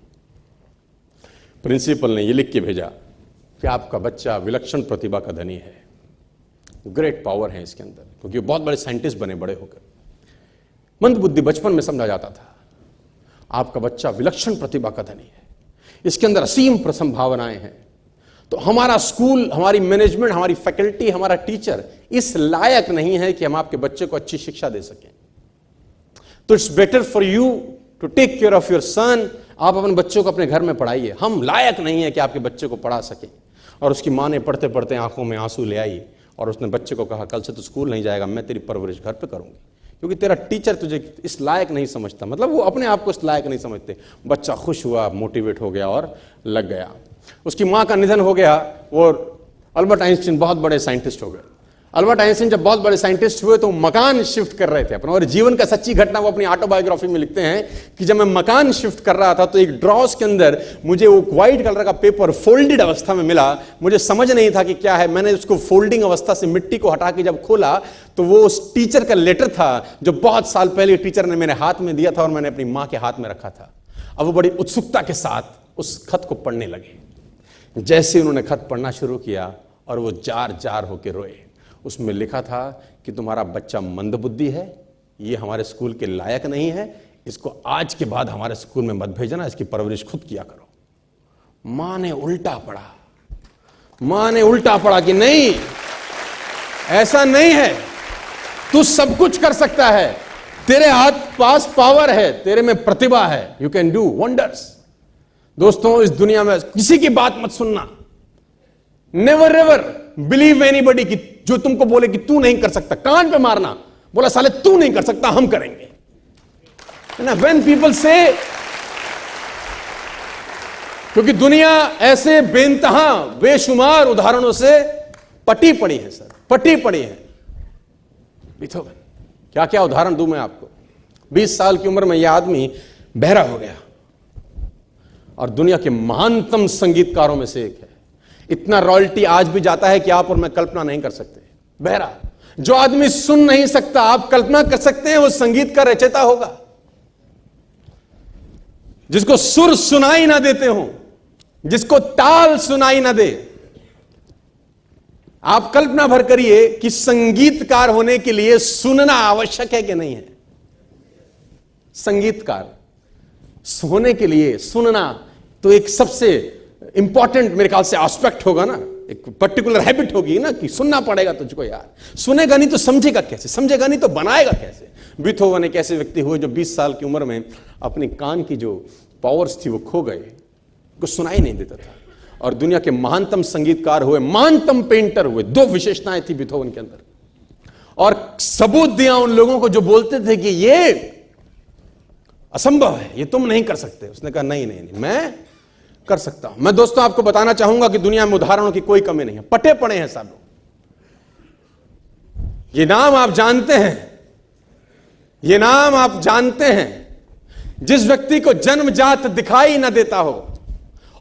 प्रिंसिपल ने ये लिख के भेजा कि आपका बच्चा विलक्षण प्रतिभा का धनी है, ग्रेट पावर है इसके अंदर, क्योंकि वो बहुत बड़े साइंटिस्ट बने बड़े होकर। मंद बुद्धि बचपन में समझा जाता था, आपका बच्चा विलक्षण प्रतिभा का धनी है, इसके अंदर असीम संभावनाएं हैं। तो हमारा स्कूल, हमारी मैनेजमेंट, हमारी फैकल्टी, हमारा टीचर इस लायक नहीं है कि हम आपके बच्चे को अच्छी शिक्षा दे सकें। तो it's better for you to take care of your son. आप अपने बच्चों को अपने घर में पढ़ाइए, हम लायक नहीं है कि आपके बच्चे को पढ़ा सकें। और उसकी मां ने पढ़ते पढ़ते आंखों में आंसू ले आई और उसने बच्चे को कहा कल से तो स्कूल नहीं जाएगा, मैं तेरी परवरिश घर पे करूंगी, क्योंकि तेरा टीचर तुझे इस लायक नहीं समझता। मतलब वो अपने आप को इस लायक नहीं समझते। बच्चा खुश हुआ, मोटिवेट हो गया और लग गया। उसकी माँ का निधन हो गया और अल्बर्ट आइंस्टीन बहुत बड़े साइंटिस्ट हो गए। अल्बर्ट आइंस्टीन जब बहुत बड़े साइंटिस्ट हुए तो मकान शिफ्ट कर रहे थे अपना, और जीवन का सच्ची घटना वो अपनी ऑटोबायोग्राफी में लिखते हैं कि जब मैं मकान शिफ्ट कर रहा था तो एक ड्रॉस के अंदर मुझे वो व्हाइट कलर का पेपर फोल्डेड अवस्था में मिला। मुझे समझ नहीं था कि क्या है। मैंने उसको फोल्डिंग अवस्था से मिट्टी को हटा के जब खोला तो वो उस टीचर का लेटर था जो बहुत साल पहले टीचर ने मेरे हाथ में दिया था और मैंने अपनी माँ के हाथ में रखा था। अब वो बड़ी उत्सुकता के साथ उस खत को पढ़ने लगे। जैसे उन्होंने खत पढ़ना शुरू किया और वो जार जार होकर रोए। उसमें लिखा था कि तुम्हारा बच्चा मंदबुद्धि है, ये हमारे स्कूल के लायक नहीं है, इसको आज के बाद हमारे स्कूल में मत भेजना, इसकी परवरिश खुद किया करो। मां ने उल्टा पढ़ा, मां ने उल्टा पढ़ा कि नहीं, ऐसा नहीं है, तू सब कुछ कर सकता है, तेरे हाथ पास पावर है, तेरे में प्रतिभा है, यू कैन डू वंडर्स। दोस्तों, इस दुनिया में किसी की बात मत सुनना। नेवर एवर बिलीव एनीबॉडी की जो तुमको बोले कि तू नहीं कर सकता। कान पे मारना, बोला साले तू नहीं कर सकता, हम करेंगे, है ना। व्हेन पीपल से, क्योंकि दुनिया ऐसे बेनतहा बेशुमार उदाहरणों से पटी पड़ी है सर, पटी पड़ी है। बीथोवन, क्या क्या उदाहरण दूं मैं आपको। 20 साल की उम्र में यह आदमी बहरा हो गया और दुनिया के महानतम संगीतकारों में से एक है। इतना रॉयल्टी आज भी जाता है कि आप और मैं कल्पना नहीं कर सकते। बहरा, जो आदमी सुन नहीं सकता, आप कल्पना कर सकते हैं वो संगीत का रचयिता होगा। जिसको सुर सुनाई ना देते हो, जिसको ताल सुनाई ना दे, आप कल्पना भर करिए कि संगीतकार होने के लिए सुनना आवश्यक है कि नहीं है। संगीतकार होने के लिए सुनना तो एक सबसे इंपॉर्टेंट मेरे ख्याल से एस्पेक्ट होगा ना, एक पर्टिकुलर हैबिट होगी ना कि सुनना पड़ेगा तुझको यार। सुनेगा नहीं तो समझेगा कैसे, समझेगा नहीं तो बनाएगा कैसे। बीथोवन एक ऐसे व्यक्ति हुए जो 20 साल की उम्र में अपनी कान की जो पावर्स थी वो खो गए, कुछ सुनाई नहीं देता था, और दुनिया के महानतम संगीतकार हुए, महानतम पेंटर हुए। 2 विशेषताएं थी बीथोवन के अंदर, और सबूत दिया उन लोगों को जो बोलते थे कि ये असंभव है, ये तुम नहीं कर सकते। उसने कहा नहीं नहीं नहीं, मैं कर सकता हूं। मैं दोस्तों आपको बताना चाहूंगा कि दुनिया में उदाहरणों की कोई कमी नहीं है, पटे पड़े हैं सब लोग। ये नाम आप जानते हैं, ये नाम आप जानते हैं। जिस व्यक्ति को जन्मजात दिखाई ना देता हो,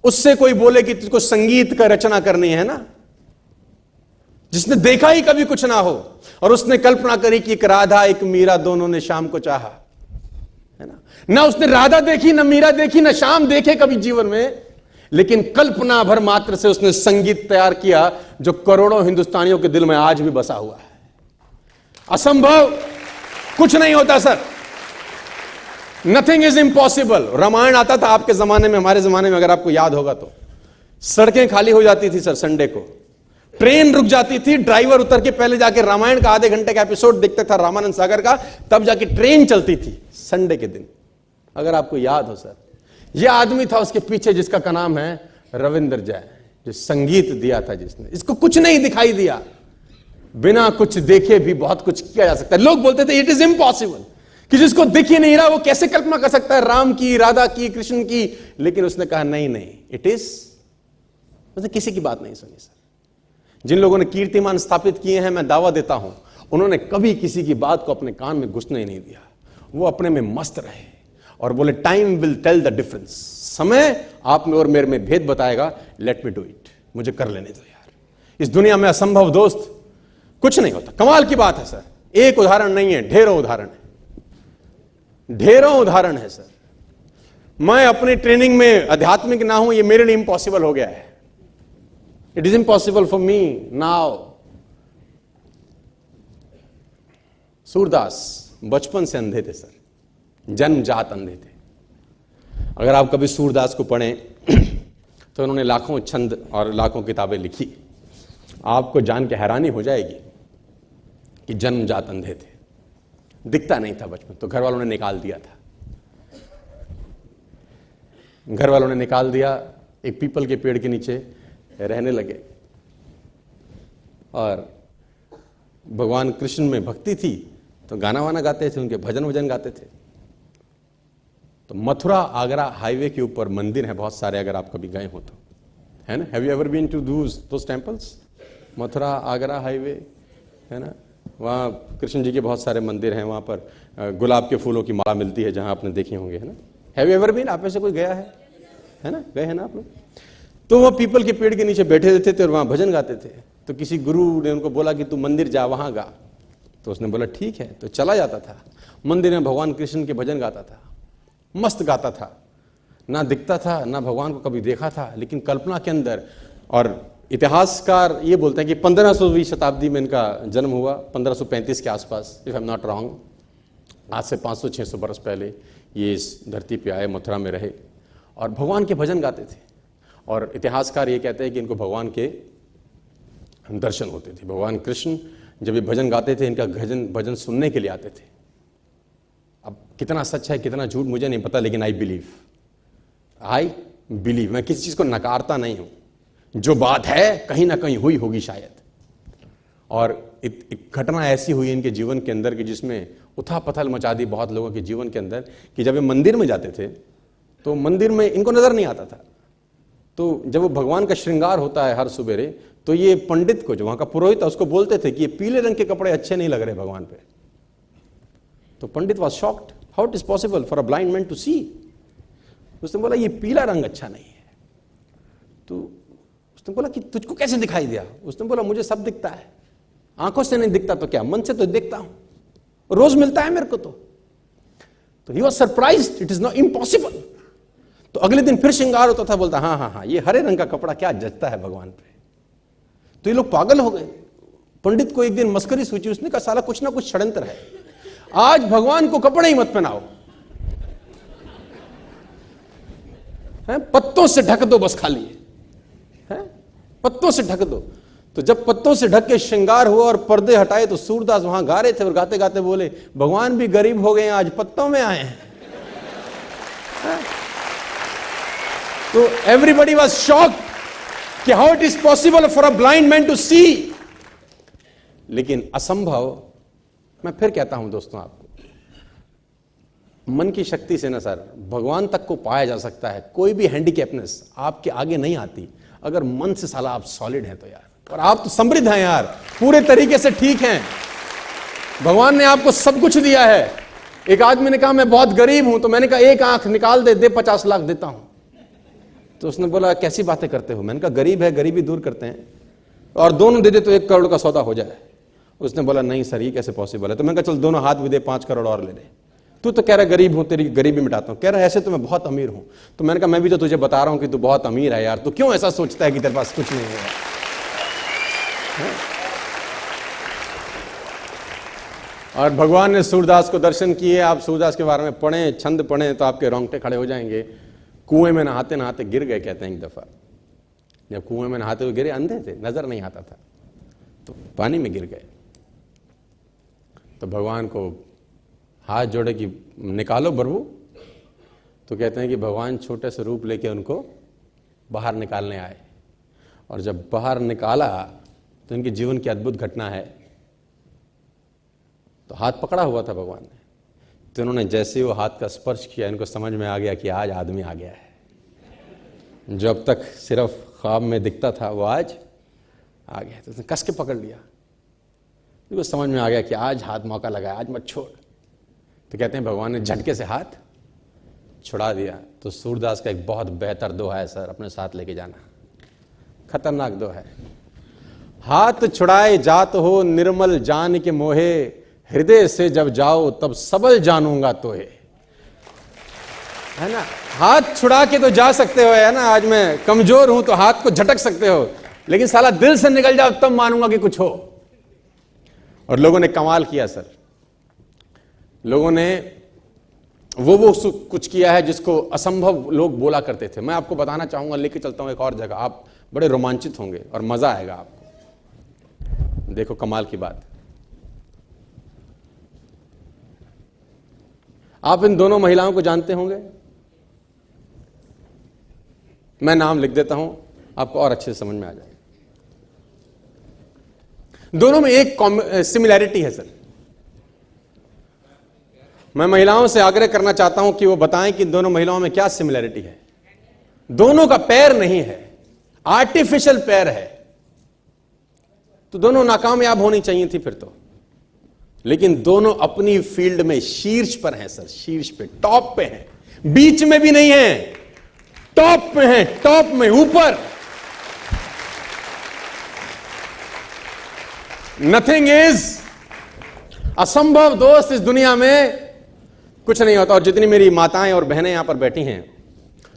उससे कोई बोले कि तुझको संगीत का रचना करनी है ना, जिसने देखा ही कभी कुछ ना हो और उसने कल्पना करी कि एक राधा एक मीरा दोनों ने शाम को चाहा, है ना उसने राधा देखी, ना मीरा देखी, ना शाम देखे कभी जीवन में, लेकिन कल्पना भर मात्र से उसने संगीत तैयार किया जो करोड़ों हिंदुस्तानियों के दिल में आज भी बसा हुआ है। असंभव कुछ नहीं होता sir, nothing is impossible. Ramayan आता था आपके जमाने में, हमारे जमाने में अगर आपको याद होगा तो सड़कें खाली हो जाती थी सर, संडे को ट्रेन रुक जाती थी, ड्राइवर उतर के पहले जाके रामायण का आधे घंटे का एपिसोड देखता था रामानंद सागर का, तब जाके ट्रेन चलती थी संडे के दिन, अगर आपको याद हो सर। यह आदमी था उसके पीछे जिसका का नाम है रविंद्र जय, जो संगीत दिया था जिसने। इसको कुछ नहीं दिखाई दिया, बिना कुछ देखे भी बहुत कुछ किया जा सकता है। लोग बोलते थे इट इज इम्पॉसिबल, कि जिसको दिख ही नहीं रहा वो कैसे कल्पना कर सकता है राम की, राधा की, कृष्ण की। लेकिन उसने कहा नहीं नहीं, इट इज, उसने किसी की बात नहीं सुनी सर। जिन लोगों ने कीर्तिमान स्थापित किए हैं, मैं दावा देता हूं उन्होंने कभी किसी की बात को अपने कान में घुसने ही नहीं दिया। वो अपने में मस्त रहे और बोले time will tell the difference, समय आप में और मेरे में भेद बताएगा, लेट मी डू इट, मुझे कर लेने दो यार। इस दुनिया में असंभव दोस्त कुछ नहीं होता। कमाल की बात है सर, एक उदाहरण नहीं है, ढेरों उदाहरण है, ढेरों उदाहरण है सर। मैं अपनी ट्रेनिंग में आध्यात्मिक ना हूं, ये मेरे लिए इंपॉसिबल हो गया है। It is impossible for me now. Surdas बचपन से अंधे थे सर, जन्मजात अंधे थे। अगर आप कभी सूरदास को पढ़ें तो उन्होंने लाखों छंद और लाखों किताबें लिखी। आपको जान के हैरानी हो जाएगी कि जन्मजात अंधे थे, दिखता नहीं था बचपन, तो घर वालों ने निकाल दिया था। घर वालों ने निकाल दिया, एक पीपल के पेड़ के नीचे रहने लगे, और भगवान कृष्ण में भक्ति थी तो गाना वाना गाते थे, उनके भजन वजन गाते थे। तो मथुरा आगरा हाईवे के ऊपर मंदिर हैं बहुत सारे, अगर आप कभी गए हो तो, है ना। Have you ever been to those temples? Mathura Agra highway, है ना। वहाँ कृष्ण जी के बहुत सारे मंदिर हैं, वहाँ पर गुलाब के फूलों की माला मिलती है, जहाँ आपने देखे होंगे, है ना। Have you ever been? आप में से कोई गया है ना, गए हैं ना आप लोग? तो वो पीपल के पेड़ के नीचे बैठे रहते थे और वहाँ भजन गाते थे। तो किसी गुरु ने उनको बोला कि तू मंदिर जा, वहाँ गा। तो उसने बोला ठीक है। तो चला जाता था मंदिर में, भगवान कृष्ण के भजन गाता था, मस्त गाता था, ना दिखता था, ना भगवान को कभी देखा था, लेकिन कल्पना के अंदर। और इतिहासकार ये बोलते हैं कि 1500वीं शताब्दी में इनका जन्म हुआ, 1535 के आसपास, if I am not wrong. आज से 500-600 बरस पहले ये इस धरती पे आए, मथुरा में रहे और भगवान के भजन गाते थे। और इतिहासकार ये कहते हैं कि इनको भगवान के दर्शन होते थे। भगवान कृष्ण जब ये भजन गाते थे, इनका भजन सुनने के लिए आते थे। अब कितना सच है कितना झूठ मुझे नहीं पता, लेकिन आई बिलीव। मैं किसी चीज को नकारता नहीं हूं, जो बात है कहीं ना कहीं हुई होगी शायद। और एक घटना ऐसी हुई इनके जीवन के अंदर कि जिसमें उथल पथल मचा दी बहुत लोगों के जीवन के अंदर, कि जब ये मंदिर में जाते थे तो मंदिर में इनको नजर नहीं आता था। तो जब वो भगवान का श्रृंगार होता है हर सुबेरे, तो ये पंडित को, जो वहां का पुरोहित था, उसको बोलते थे कि ये पीले रंग के कपड़े अच्छे नहीं लग रहे भगवान पे। तो pandit was shocked, how it is possible for a blind man to see. उसने बोला ये पीला रंग अच्छा नहीं है। तो उसने बोला कि तुझको कैसे दिखाई दिया? उसने बोला मुझे सब दिखता है, आंखों से नहीं दिखता तो क्या, मन से तो दिखता हूं, रोज मिलता है मेरे को। तो he was surprised, it is not impossible. तो अगले दिन फिर श्रृंगार होता था, बोलता हाँ, ये हरे रंग का कपड़ा क्या जचता है भगवान पे। तो ये लोग पागल हो गए। पंडित को एक दिन मस्करी सूझी, उसने कहा साला कुछ ना कुछ षड्यंत्र है, आज भगवान को कपड़े ही मत पहनाओ, पत्तों से ढक दो बस, खाली है पत्तों से ढक दो। तो जब पत्तों से ढक के श्रृंगार हुआ और पर्दे हटाए, तो सूरदास वहां गा रहे थे और गाते गाते बोले भगवान भी गरीब हो गए, आज पत्तों में आए हैं। तो एवरीबडी वाज शॉक्ड कि how it is possible for a blind man to see. लेकिन असंभव, मैं फिर कहता हूं दोस्तों आपको, मन की शक्ति से ना सर भगवान तक को पाया जा सकता है। कोई भी हैंडीकैपनेस आपके आगे नहीं आती अगर मन से साला आप सॉलिड हैं तो यार। और आप तो समृद्ध हैं यार, पूरे तरीके से ठीक हैं, भगवान ने आपको सब कुछ दिया है। एक आदमी ने कहा मैं बहुत गरीब हूं, तो मैंने कहा एक आंख निकाल दे 50 लाख देता हूं। तो उसने बोला कैसी बातें करते हो? मैंने कहा गरीब है, गरीबी दूर करते हैं, और दोनों दे दे तो 1 करोड़ का सौदा हो जाए। उसने बोला नहीं सर, ये कैसे पॉसिबल है? तो मैंने कहा चल दोनों हाथ भी दे, 5 करोड़ और ले ले। तू तो कह रहा गरीब हूं, तेरी गरीबी मिटाता हूं। कह रहा ऐसे तो मैं बहुत अमीर हूं। तो मैंने कहा मैं भी तो तुझे बता रहा हूं कि तू बहुत अमीर है यार, तू क्यों ऐसा सोचता है कि तेरे पास कुछ नहीं है? और भगवान ने सूरदास को दर्शन किए। आप सूरदास के बारे में पढ़ें, छंद पढ़ें तो आपके रोंगटे खड़े हो जाएंगे। कुएं में नहाते नहाते गिर गए, कहते हैं एक दफा। जब कुएं में नहाते हुए गिरे, अंधे थे, नजर नहीं आता था, तो पानी में गिर गए। तो भगवान को हाथ जोड़े कि निकालो प्रभु। तो कहते हैं कि भगवान छोटे से रूप लेके उनको बाहर निकालने आए। और जब बाहर निकाला तो इनके जीवन की अद्भुत घटना है। तो हाथ पकड़ा हुआ था भगवान ने, तो इन्होंने जैसे ही वो हाथ का स्पर्श किया, इनको समझ में आ गया कि आज आदमी आ गया है। जो अब तक सिर्फ ख्वाब में दिखता था वो आज आ गया। तो उसने कस के पकड़ लिया, तो समझ में आ गया कि आज हाथ मौका लगा, आज मत छोड़। तो कहते हैं भगवान ने झटके से हाथ छुड़ा दिया। तो सूरदास का एक बहुत बेहतर दोहा है सर, अपने साथ लेके जाना, खतरनाक दोहा है। हाथ छुड़ाए जात हो निर्मल जान के मोहे, हृदय से जब जाओ तब सबल जानूंगा तोहे। है ना, हाथ छुड़ा के तो जा सकते हो, है ना, आज मैं कमजोर हूं तो हाथ को झटक सकते हो, लेकिन साला दिल से निकल जाओ तब मानूंगा कि कुछ हो। और लोगों ने कमाल किया सर, लोगों ने वो कुछ किया है जिसको असंभव लोग बोला करते थे। मैं आपको बताना चाहूंगा, लेके चलता हूं एक और जगह, आप बड़े रोमांचित होंगे और मजा आएगा आपको। देखो कमाल की बात, आप इन दोनों महिलाओं को जानते होंगे, मैं नाम लिख देता हूं, आपको और अच्छे से समझ में आ जाएगा। दोनों में एक सिमिलैरिटी है सर, मैं महिलाओं से आग्रह करना चाहता हूं कि वो बताएं कि दोनों महिलाओं में क्या सिमिलरिटी है। दोनों का पैर नहीं है, आर्टिफिशियल पैर है, तो दोनों नाकामयाब होनी चाहिए थी फिर तो। लेकिन दोनों अपनी फील्ड में शीर्ष पर हैं सर, शीर्ष पे, टॉप पे हैं, बीच में भी नहीं है, टॉप पे हैं, टॉप में, ऊपर। नथिंग इज असंभव दोस्त, इस दुनिया में कुछ नहीं होता। और जितनी मेरी माताएं और बहनें यहां पर बैठी हैं,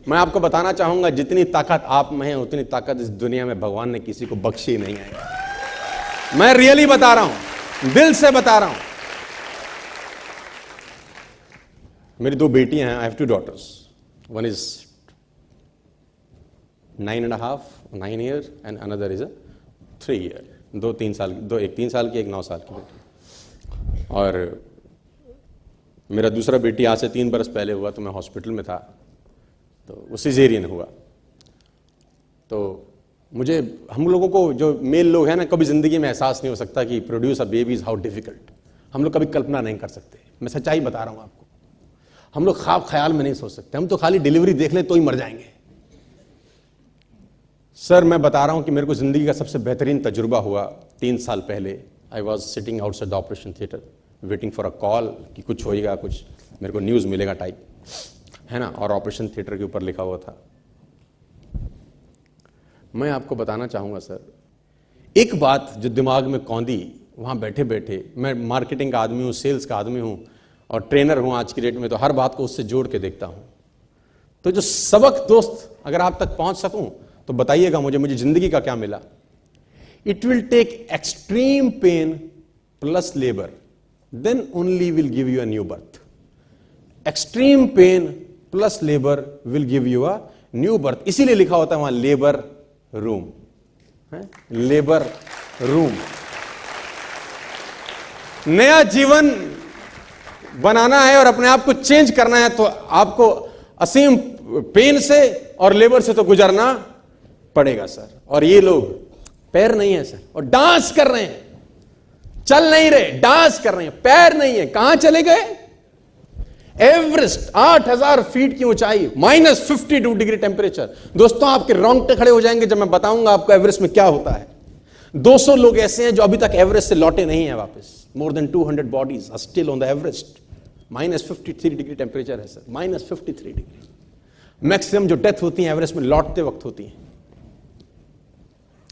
मैं आपको बताना चाहूंगा, जितनी ताकत आप में है उतनी ताकत इस दुनिया में भगवान ने किसी को बख्शी नहीं है। मैं रियली बता रहा हूं, दिल से बता रहा हूं। मेरी 2 बेटियां हैं, I have 2 daughters, one is 9 year and another is a 3 year। 2-3 साल, एक 3 साल की, एक 9 साल की बेटी। और मेरा दूसरा बेटी आज से 3 बरस पहले हुआ तो मैं हॉस्पिटल में था, तो वो सिजेरियन हुआ। तो मुझे, हम लोगों को जो मेल लोग हैं ना, कभी जिंदगी में एहसास नहीं हो सकता कि produce a baby is how difficult. हम लोग कभी कल्पना नहीं कर सकते, मैं सच्चाई बता रहा हूं आपको। हम लोग ख्वाब ख्याल में नहीं सोच सकते, हम तो खाली डिलीवरी देख लें तो ही मर जाएंगे। सर मैं बता रहा हूं कि मेरे को जिंदगी का सबसे बेहतरीन तजुर्बा हुआ 3 साल पहले। I was sitting outside the operation theatre waiting for a call कि कुछ होएगा, कुछ मेरे को न्यूज़ मिलेगा टाइप, है ना, और ऑपरेशन थिएटर के ऊपर लिखा हुआ था। मैं आपको बताना चाहूंगा सर, एक बात जो दिमाग में कौंधी वहां बैठे बैठे, मैं मार्केटिंग का आदमी हूं, सेल्स का आदमी हूं और ट्रेनर हूं आज की डेट में, तो हर बात को उससे जोड़ के देखता हूं। तो जो सबक दोस्त अगर आप तक पहुंच सकूं तो बताइएगा मुझे जिंदगी का क्या मिला। It will take extreme pain plus labour, then only will give you a new birth. Extreme pain plus labour will give you a new birth. इसीलिए लिखा होता है वहां लेबर रूम, लेबर रूम। नया जीवन बनाना है और अपने आप को चेंज करना है तो आपको असीम पेन से और लेबर से तो गुजरना पड़ेगा सर। और ये लोग पैर नहीं है सर और डांस कर रहे हैं, चल नहीं रहे, डांस कर रहे हैं, पैर नहीं है। कहां चले गए? एवरेस्ट 8000 फीट की ऊंचाई, -52 डिग्री टेम्परेचर। दोस्तों आपके रोंगटे खड़े हो जाएंगे जब मैं बताऊंगा आपको एवरेस्ट में क्या होता है। 200 लोग ऐसे हैं जो अभी तक एवरेस्ट से लौटे नहीं हैं वापस। More than 200 bodies are still on the Everest. -53 degree temperature है सर, -53 डिग्री। मैक्सिमम जो डेथ होती है एवरेस्ट में लौटते वक्त होती है।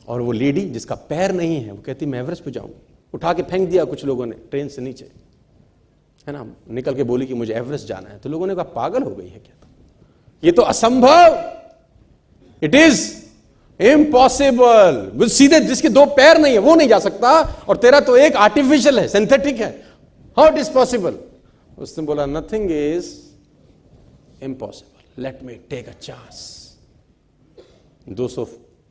और वो लेडी जिसका पैर नहीं है वो कहती मैं एवरेस्ट पे जाऊंगी, उठा के फेंक दिया कुछ लोगों ने ट्रेन से नीचे, है ना, निकल के बोली कि मुझे एवरेस्ट जाना है। तो लोगों ने कहा पागल हो गई है क्या, ये तो असंभव, इट इज इम्पॉसिबल। वो सीधे जिसके 2 पैर नहीं है वो नहीं जा सकता और तेरा तो एक आर्टिफिशियल है, सिंथेटिक है, हाउ इट इज पॉसिबल। उसने बोला nothing is impossible, let me take a chance. 200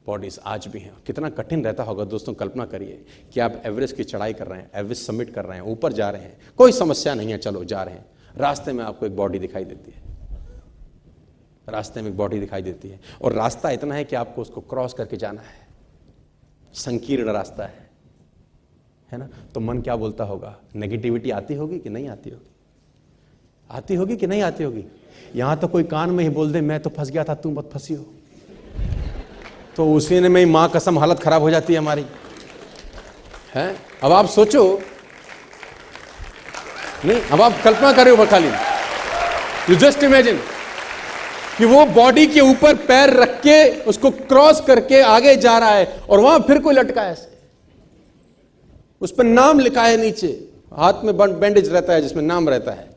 bodies आज भी हैं। कितना कठिन रहता होगा दोस्तों, कल्पना करिए कि आप एवरेस्ट की चढ़ाई कर रहे हैं, एवरेस्ट सबमिट कर रहे हैं, ऊपर जा रहे हैं, कोई समस्या नहीं है, चलो जा रहे हैं, रास्ते में आपको एक बॉडी दिखाई देती है, रास्ते में एक बॉडी दिखाई देती है और रास्ता इतना है कि आपको उसको क्रॉस करके जाना है, संकीर्ण रास्ता है ना। तो मन क्या बोलता होगा? नेगेटिविटी आती होगी कि नहीं आती होगी? आती होगी कि नहीं आती होगी? यहां तो कोई कान में ही बोल दे मैं तो फंस गया था, तू मत फंसी हो, तो उसी ने में मां कसम हालत खराब हो जाती है हमारी, है। अब आप सोचो, नहीं अब आप कल्पना करो खाली, यू जस्ट इमेजिन कि वो बॉडी के ऊपर पैर रख के उसको क्रॉस करके आगे जा रहा है और वहां फिर कोई लटका है ऐसे, उस पर नाम लिखा है नीचे, हाथ में बैंडेज रहता है जिसमें नाम रहता है,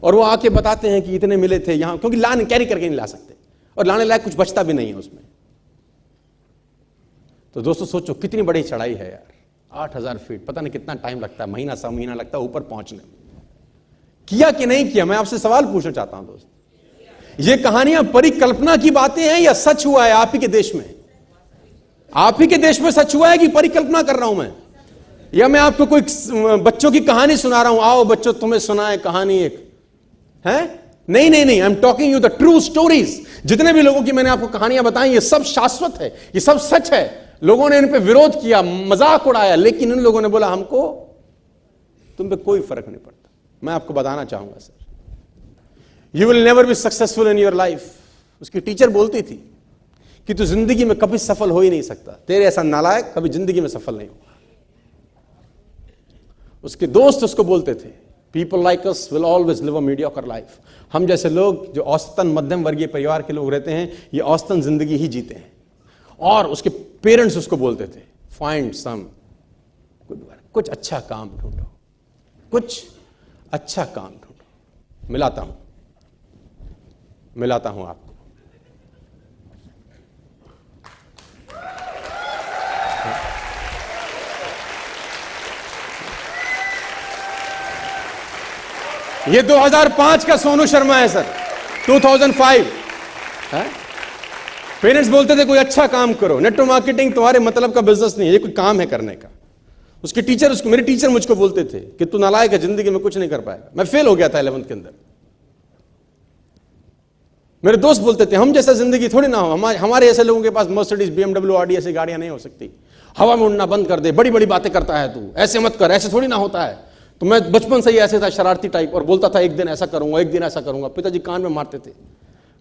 और वो आके बताते हैं कि इतने मिले थे यहां, क्योंकि लाने कैरी करके नहीं ला सकते और लाने लायक कुछ बचता भी नहीं है उसमें। तो दोस्तों सोचो कितनी बड़ी चढ़ाई है यार, 8000 फीट, पता नहीं कितना टाइम लगता है, महीना 6 महीना लगता है ऊपर पहुंचने में। किया कि नहीं किया? मैं आपसे सवाल पूछना चाहता हूं दोस्त, ये कहानियां परिकल्पना की बातें हैं या सच हुआ है आप ही के देश में? आप ही के देश में सच हुआ है कि परिकल्पना कर रहा हूं मैं, या मैं आपको कोई बच्चों की कहानी सुना रहा हूं, आओ बच्चों तुम्हें सुनाए कहानी एक, है? नहीं नहीं नहीं, I am talking you the true stories. जितने भी लोगों की मैंने आपको कहानियां बताई ये सब शाश्वत है, ये सब सच है। लोगों ने इन पे विरोध किया, मजाक उड़ाया, लेकिन इन लोगों ने बोला हमको तुम पे कोई फर्क नहीं पड़ता, मैं आपको बताना चाहूंगा sir, you will never be successful in your life. उसकी टीचर बोलती थी कि तू जिंदगी में कभी सफल हो ही नहीं सकता, तेरे ऐसा नालायक कभी जिंदगी में सफल नहीं होगा। उसके दोस्त उसको बोलते थे, people like us will always live a mediocre life. हम जैसे लोग जो औसतन मध्यम वर्गीय परिवार के लोग रहते हैं, ये औसतन जिंदगी ही जीते हैं। और उसके पेरेंट्स उसको बोलते थे, फाइंड सम गुड वर्क, कुछ अच्छा काम ढूंढो, कुछ अच्छा काम ढूंढो। मिलाता हूं आपको। ये 2005 का सोनू शर्मा है सर, 2005 है? पेरेंट्स बोलते थे कोई अच्छा काम करो, नेटवर्क मार्केटिंग तुम्हारे मतलब का बिजनेस नहीं है, ये कोई काम है करने का। उसकी टीचर, मेरे टीचर मुझको बोलते थे कि तू नालायक है, जिंदगी में कुछ नहीं कर पाएगा। मैं फेल हो गया था 11th के अंदर। मेरे दोस्त बोलते थे हम जैसा जिंदगी थोड़ी ना हो, हमारे ऐसे लोगों के पास मर्सिडीज, BMW, ऑडी ऐसी गाड़ियां नहीं हो सकती। हवा में उड़ना बंद कर दे, बड़ी बड़ी बातें करता है तू, ऐसे मत कर, ऐसे थोड़ी ना होता है। तो मैं बचपन से ही ऐसे था, शरारती टाइप, और बोलता था एक दिन ऐसा करूंगा, एक दिन ऐसा करूंगा। पिताजी कान में मारते थे,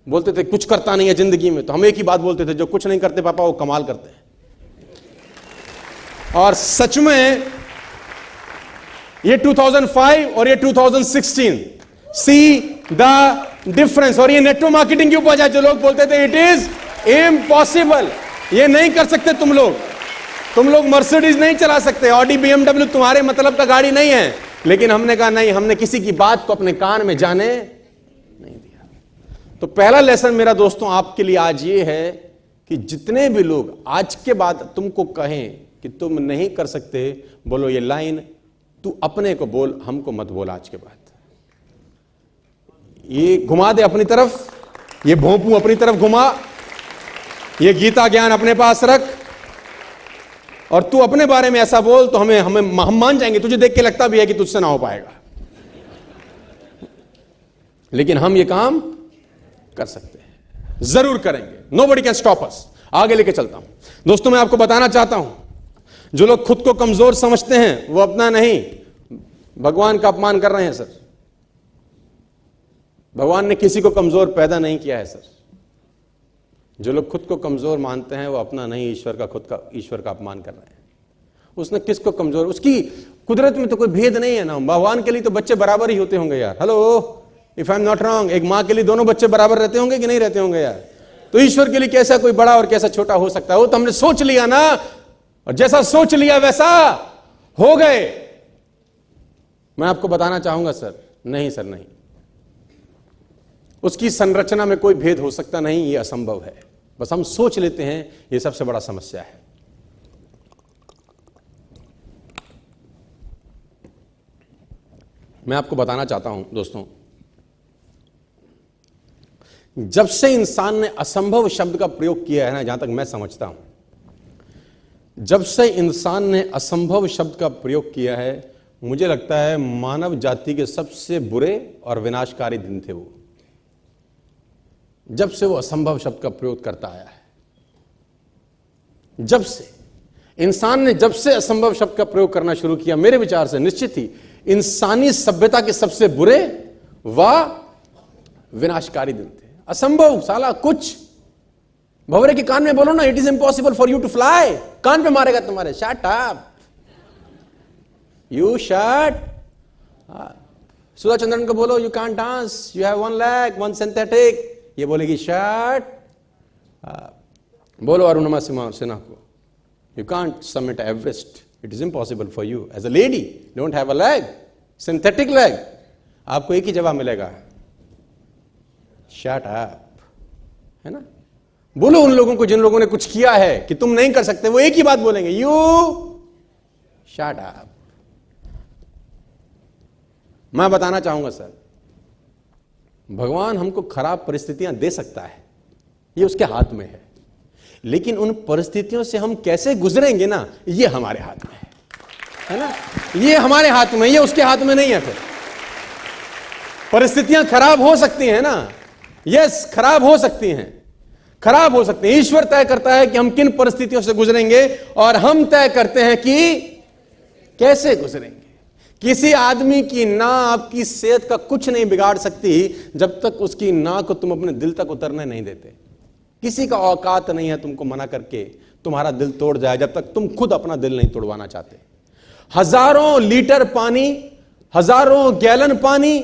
बोलते थे कुछ करता नहीं है जिंदगी में। तो हम एक ही बात बोलते थे, जो कुछ नहीं करते पापा वो कमाल करते हैं। और सच में ये 2005 और ये 2016, सी द डिफरेंस। और ये नेटवर्क मार्केटिंग की उपज है। जो लोग बोलते थे इट इज इम्पॉसिबल, ये नहीं कर सकते तुम लोग मर्सिडीज नहीं चला सकते, ऑडी BMW तुम्हारे मतलब का गाड़ी नहीं है। लेकिन हमने कहा नहीं, हमने किसी की बात को अपने कान में जाने नहीं दिया। तो पहला लेसन मेरा दोस्तों आपके लिए आज ये है कि जितने भी लोग आज के बाद तुमको कहें कि तुम नहीं कर सकते, बोलो ये लाइन तू अपने को बोल, हमको मत बोल। आज के बाद ये घुमा दे अपनी तरफ, ये भोंपू अपनी तरफ घुमा, ये गीता ज्ञान अपने पास रख, और तू अपने बारे में ऐसा बोल तो हम मान जाएंगे। तुझे देख के लगता भी है कि तुझसे ना हो पाएगा, लेकिन हम ये काम कर सकते हैं, जरूर करेंगे। Nobody can stop us. आगे लेके चलता हूं दोस्तों। मैं आपको बताना चाहता हूं, जो लोग खुद को कमजोर समझते हैं वो अपना नहीं, भगवान का अपमान कर रहे हैं सर। भगवान ने किसी को कमजोर पैदा नहीं किया है सर। जो लोग खुद को कमजोर मानते हैं वो अपना नहीं, ईश्वर का अपमान कर रहे हैं। उसने किसको कमजोर, उसकी कुदरत में तो कोई भेद नहीं है ना। भगवान के लिए तो बच्चे बराबर ही होते होंगे यार। Hello, if I am not wrong, एक मां के लिए दोनों बच्चे बराबर रहते होंगे कि नहीं रहते होंगे यार। तो ईश्वर के लिए कैसा कोई बड़ा और कैसा छोटा हो सकता है? वो तो हमने सोच लिया ना, और जैसा सोच लिया वैसा हो गए। मैं आपको बताना चाहूंगा सर, नहीं सर नहीं, उसकी संरचना में कोई भेद हो सकता नहीं, ये असंभव है। बस हम सोच लेते हैं, ये सबसे बड़ा समस्या है। मैं आपको बताना चाहता हूं दोस्तों, जब से इंसान ने असंभव शब्द का प्रयोग किया है ना, जहां तक मैं समझता हूं, जब से इंसान ने असंभव शब्द का प्रयोग किया है, मुझे लगता है मानव जाति के सबसे बुरे और विनाशकारी दिन थे वो, जब से वो असंभव शब्द का प्रयोग करता आया है। जब से इंसान ने असंभव शब्द का प्रयोग करना शुरू किया, मेरे विचार से निश्चित ही इंसानी सभ्यता के सबसे बुरे व विनाशकारी दिन थे। असंभव साला कुछ, भंवरे के कान में बोलो ना, it is impossible for you to fly, कान पे मारेगा तुम्हारे, shut up, you shut. Sudha Chandran को बोलो you can't dance, you have one leg, one synthetic, ये बोलेगी शट। बोलो अरुणिमा सिन्हा को, you can't summit Everest, it is impossible for you as a lady, don't have a leg, synthetic leg. आपको एक ही जवाब मिलेगा, शट अप, है ना। बोलो उन लोगों को जिन लोगों ने कुछ किया है कि तुम नहीं कर सकते, वो एक ही बात बोलेंगे, यू शट अप। मैं बताना चाहूंगा सर, भगवान हमको खराब परिस्थितियां दे सकता है, ये उसके हाथ में है, लेकिन उन परिस्थितियों से हम कैसे गुजरेंगे ना, ये हमारे हाथ में है ना, ये हमारे हाथ में, ये उसके हाथ में नहीं है। फिर परिस्थितियां खराब हो सकती हैं ना, यस खराब हो सकती हैं, खराब हो सकती हैं। ईश्वर तय करता है कि हम किन परिस्थितियों से गुजरेंगे, और हम तय करते हैं कि कैसे गुजरेंगे, किसी आदमी की ना आपकी सेहत का कुछ नहीं बिगाड़ सकती जब तक उसकी ना को तुम अपने दिल तक उतरने नहीं देते। किसी का औकात नहीं है तुमको मना करके तुम्हारा दिल तोड़ जाए जब तक तुम खुद अपना दिल नहीं तोड़वाना चाहते। हजारों लीटर पानी, हजारों गैलन पानी,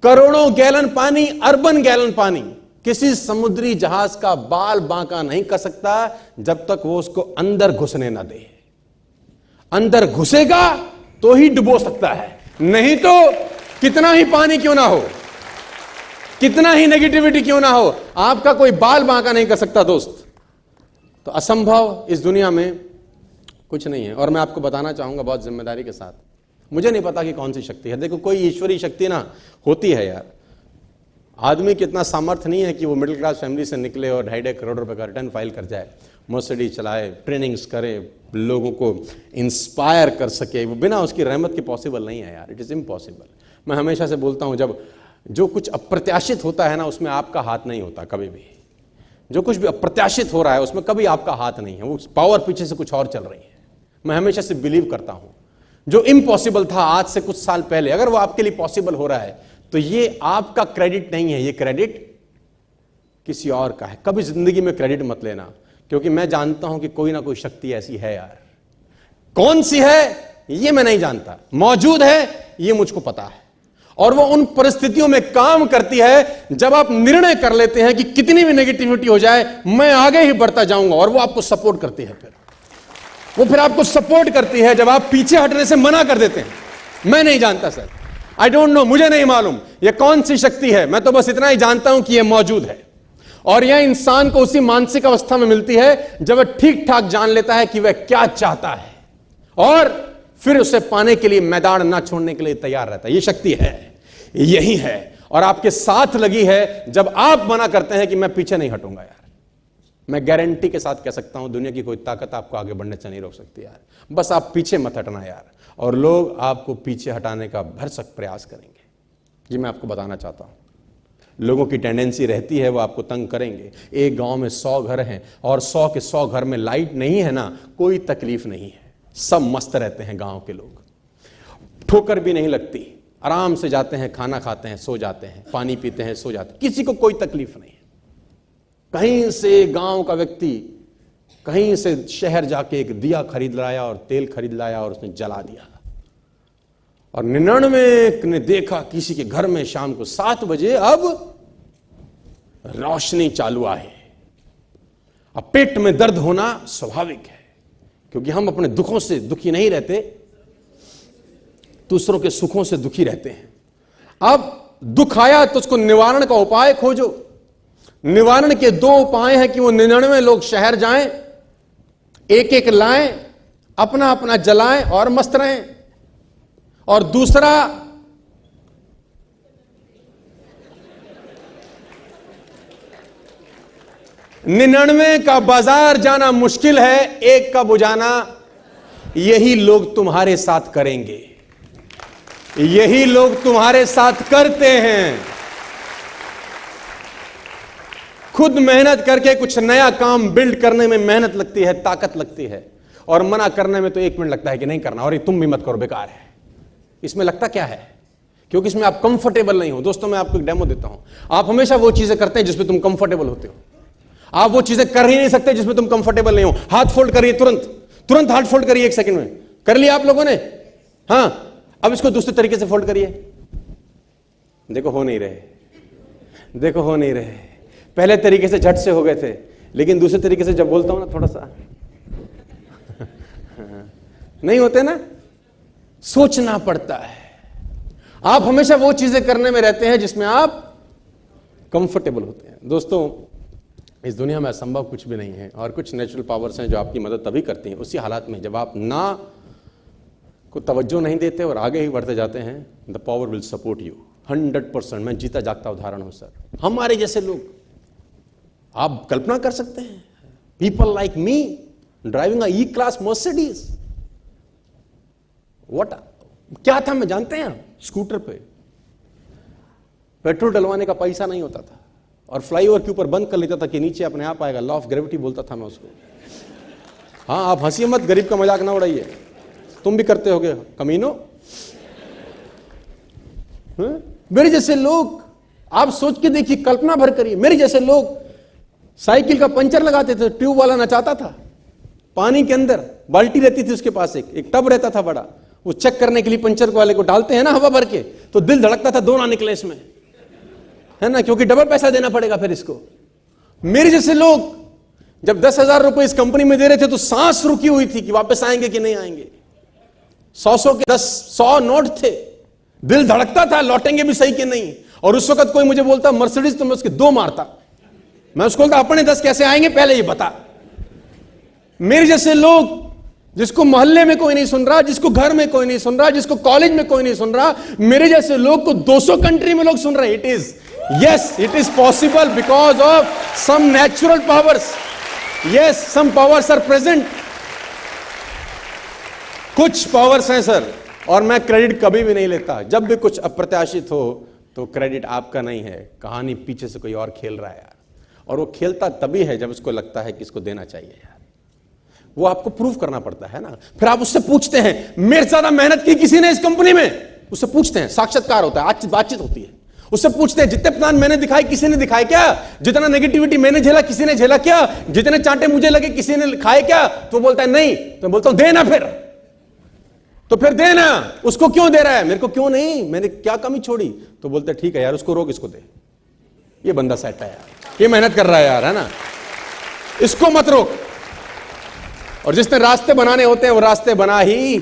करोड़ों गैलन पानी, अरबन गैलन पानी किसी समुद्री जहाज का बाल बांका नहीं कर सकता जब तक वो उसको अंदर घुसने ना दे। अंदर घुसेगा तो ही डुबो सकता है, नहीं तो कितना ही पानी क्यों ना हो, कितना ही नेगेटिविटी क्यों ना हो, आपका कोई बाल बांका नहीं कर सकता दोस्त। तो असंभव इस दुनिया में कुछ नहीं है। और मैं आपको बताना चाहूंगा बहुत जिम्मेदारी के साथ, मुझे नहीं पता कि कौन सी शक्ति है। देखो कोई ईश्वरीय शक्ति ना होती है यार, आदमी की इतना सामर्थ्य नहीं है कि वो मिडिल क्लास फैमिली से निकले और 2.5 करोड़ रुपए का रिटर्न फाइल कर जाए, मर्सिडीज चलाए, ट्रेनिंग्स करे, लोगों को इंस्पायर कर सके। वो बिना उसकी रहमत के पॉसिबल नहीं है यार, इट इज इम्पॉसिबल। मैं हमेशा से बोलता हूं जब जो कुछ अप्रत्याशित होता है ना उसमें आपका हाथ नहीं होता कभी भी। जो कुछ भी अप्रत्याशित हो रहा है उसमें कभी आपका हाथ नहीं है, वो पावर पीछे से कुछ और चल रही है। मैं हमेशा से बिलीव करता हूं जो इम्पॉसिबल था आज से कुछ साल पहले, अगर वो आपके लिए पॉसिबल हो रहा है तो ये आपका क्रेडिट नहीं है, ये क्रेडिट किसी और का है। कभी जिंदगी में क्रेडिट मत लेना, क्योंकि मैं जानता हूं कि कोई ना कोई शक्ति ऐसी है यार। कौन सी है ये मैं नहीं जानता, मौजूद है ये मुझको पता है। और वो उन परिस्थितियों में काम करती है जब आप निर्णय कर लेते हैं कि कितनी भी नेगेटिविटी हो जाए मैं आगे ही बढ़ता जाऊंगा, और वो आपको सपोर्ट करती है। फिर आपको सपोर्ट करती है जब आप पीछे हटने से मना कर देते हैं। मैं नहीं जानता सर, आई डोंट नो, मुझे नहीं मालूम ये कौन सी शक्ति है, मैं तो बस इतना ही जानता हूं कि ये मौजूद है। और यह इंसान को उसी मानसिक अवस्था में मिलती है जब वह ठीक ठाक जान लेता है कि वह क्या चाहता है, और फिर उसे पाने के लिए मैदान ना छोड़ने के लिए तैयार रहता है। ये शक्ति है, यही है, और आपके साथ लगी है जब आप मना करते हैं कि मैं पीछे नहीं हटूंगा यार। मैं गारंटी के साथ कह सकता हूं दुनिया की कोई ताकत आपको आगे बढ़ने से नहीं रोक सकती यार, बस आप पीछे मत हटना यार। और लोग आपको पीछे हटाने का भरसक प्रयास करेंगे, ये मैं आपको बताना चाहता हूं। लोगों की टेंडेंसी रहती है वो आपको तंग करेंगे। एक गांव में 100 घर हैं और 100 के 100 घर में लाइट नहीं है ना, कोई तकलीफ नहीं है, सब मस्त रहते हैं गांव के लोग, ठोकर भी नहीं लगती, आराम से जाते हैं, खाना खाते हैं, सो जाते हैं, पानी पीते हैं, सो जाते हैं, किसी को कोई तकलीफ नहीं है। कहीं से गांव का व्यक्ति कहीं से शहर जाके एक दिया खरीद लाया और तेल खरीद लाया और उसने जला दिया, और 99 ने देखा किसी के घर में शाम को 7 बजे अब रोशनी चालू है। अब पेट में दर्द होना स्वाभाविक है, क्योंकि हम अपने दुखों से दुखी नहीं रहते, दूसरों के सुखों से दुखी रहते हैं। अब दुख आया तो उसको निवारण का उपाय खोजो। निवारण के 2 उपाय हैं कि वो 99 लोग शहर जाएं, एक एक लाएं, अपना अपना जलाएं और मस्त रहें। और दूसरा, निन्यानवे का बाजार जाना मुश्किल है, एक का बुझाना यही लोग तुम्हारे साथ करेंगे, यही लोग तुम्हारे साथ करते हैं। खुद मेहनत करके कुछ नया काम बिल्ड करने में मेहनत लगती है, ताकत लगती है, और मना करने में तो 1 मिनट लगता है कि नहीं करना, और ये तुम भी मत करो, बेकार है। इसमें लगता क्या है? क्योंकि इसमें आप कंफर्टेबल नहीं हो। दोस्तों मैं आपको एक डेमो देता हूं। आप हमेशा वो चीजें करते हैं जिसमें तुम कंफर्टेबल होते हो, आप वो चीजें कर ही नहीं सकते जिसमें तुम कंफर्टेबल नहीं हो। हाथ फोल्ड करिए, तुरंत हाथ फोल्ड करिए, 1 सेकंड में कर लिया आप लोगों ने। हां, अब इसको दूसरे तरीके से फोल्ड करिए, देखो हो नहीं रहे, देखो हो नहीं रहे। पहले तरीके से झट से हो गए थे, लेकिन दूसरे तरीके से जब बोलता हूं ना थोड़ा सा नहीं होते ना, सोचना पड़ता है। आप हमेशा वो चीजें करने में रहते हैं जिसमें आप कंफर्टेबल होते हैं। दोस्तों इस दुनिया में असंभव कुछ भी नहीं है, और कुछ नेचुरल पावर्स हैं जो आपकी मदद तभी करती हैं उसी हालात में जब आप ना को तवज्जो नहीं देते और आगे ही बढ़ते जाते हैं। The power will support you 100%। मैं जीता जागता उदाहरण हूं सर। हमारे जैसे लोग, आप कल्पना कर सकते हैं, people like me driving E class Mercedes. What क्या था मैं जानते हैं? स्कूटर पे पेट्रोल डलवाने का पैसा नहीं होता था, और फ्लाईओवर के ऊपर बंद कर लेता था कि नीचे अपने आप आएगा, लॉ ऑफ ग्रेविटी बोलता था मैं उसको। हाँ आप हंसिए मत, गरीब का मजाक ना उड़ाइए, तुम भी करते होगे कमीनो। मेरे जैसे लोग, आप सोच के देखिए, कल्पना भर करिए, मेरे जैसे लोग साइकिल का पंचर लगाते थे, ट्यूब वाला नचाता था, पानी के अंदर बाल्टी रहती थी उसके पास, एक टब रहता था बड़ा, वो चेक करने के लिए पंचर वाले को डालते हैं ना हवा भर के, तो दिल धड़कता था, दो ना निकले इसमें, है ना, क्योंकि डबल पैसा देना पड़ेगा फिर इसको। मेरे जैसे लोग जब 10,000 रुपए इस कंपनी में दे रहे थे तो सांस रुकी हुई थी कि वापस आएंगे कि नहीं आएंगे। 100 के 100 नोट थे, दिल धड़कता था लौटेंगे भी सही कि नहीं। और उस वक्त कोई मुझे बोलता मर्सिडीज, तो मैं उसके 2 मारता, मैं उसको बोलता अपने 10 कैसे आएंगे पहले ये बता। मेरे जैसे लोग जिसको मोहल्ले में कोई नहीं सुन रहा, जिसको घर में कोई नहीं सुन रहा, जिसको कॉलेज में कोई नहीं सुन रहा, मेरे जैसे लोग को 200 कंट्री में लोग सुन रहे हैं। It is, yes, it is possible because of some natural powers. Yes, some powers are present. कुछ पावर्स हैं सर, और मैं क्रेडिट कभी भी नहीं लेता। जब भी कुछ अप्रत्याशित हो तो क्रेडिट आपका नहीं है, कहानी पीछे से कोई और खेल रहा है यार। और वो खेलता तभी है जब उसको लगता है कि इसको देना चाहिए यार, वो आपको प्रूव करना पड़ता है ना। फिर आप उससे पूछते हैं मेरे से ज्यादा मेहनत की किसी ने इस कंपनी में, उससे पूछते हैं, साक्षात्कार होता है, बातचीत होती है, उससे पूछते हैं जितने प्लान मैंने दिखाए किसी ने दिखाए क्या, जितना नेगेटिविटी मैंने झेला किसी ने झेला क्या, जितने चांटे मुझे लगे किसी ने खाए क्या। तो बोलता है नहीं, तो मैं बोलता हूं देना फिर, तो फिर देना। उसको क्यों दे रहा है, मेरे को क्यों नहीं, मैंने क्या कमी छोड़ी। तो बोलते ठीक है यार, उसको रोक, इसको दे, ये बंदा सेट है यार, ये मेहनत कर रहा है यार, है ना, इसको मत रोक। और जिसने रास्ते बनाने होते हैं वो रास्ते बना ही।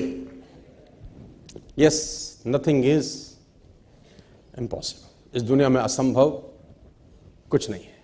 Yes, nothing is impossible. इस दुनिया में असंभव कुछ नहीं है।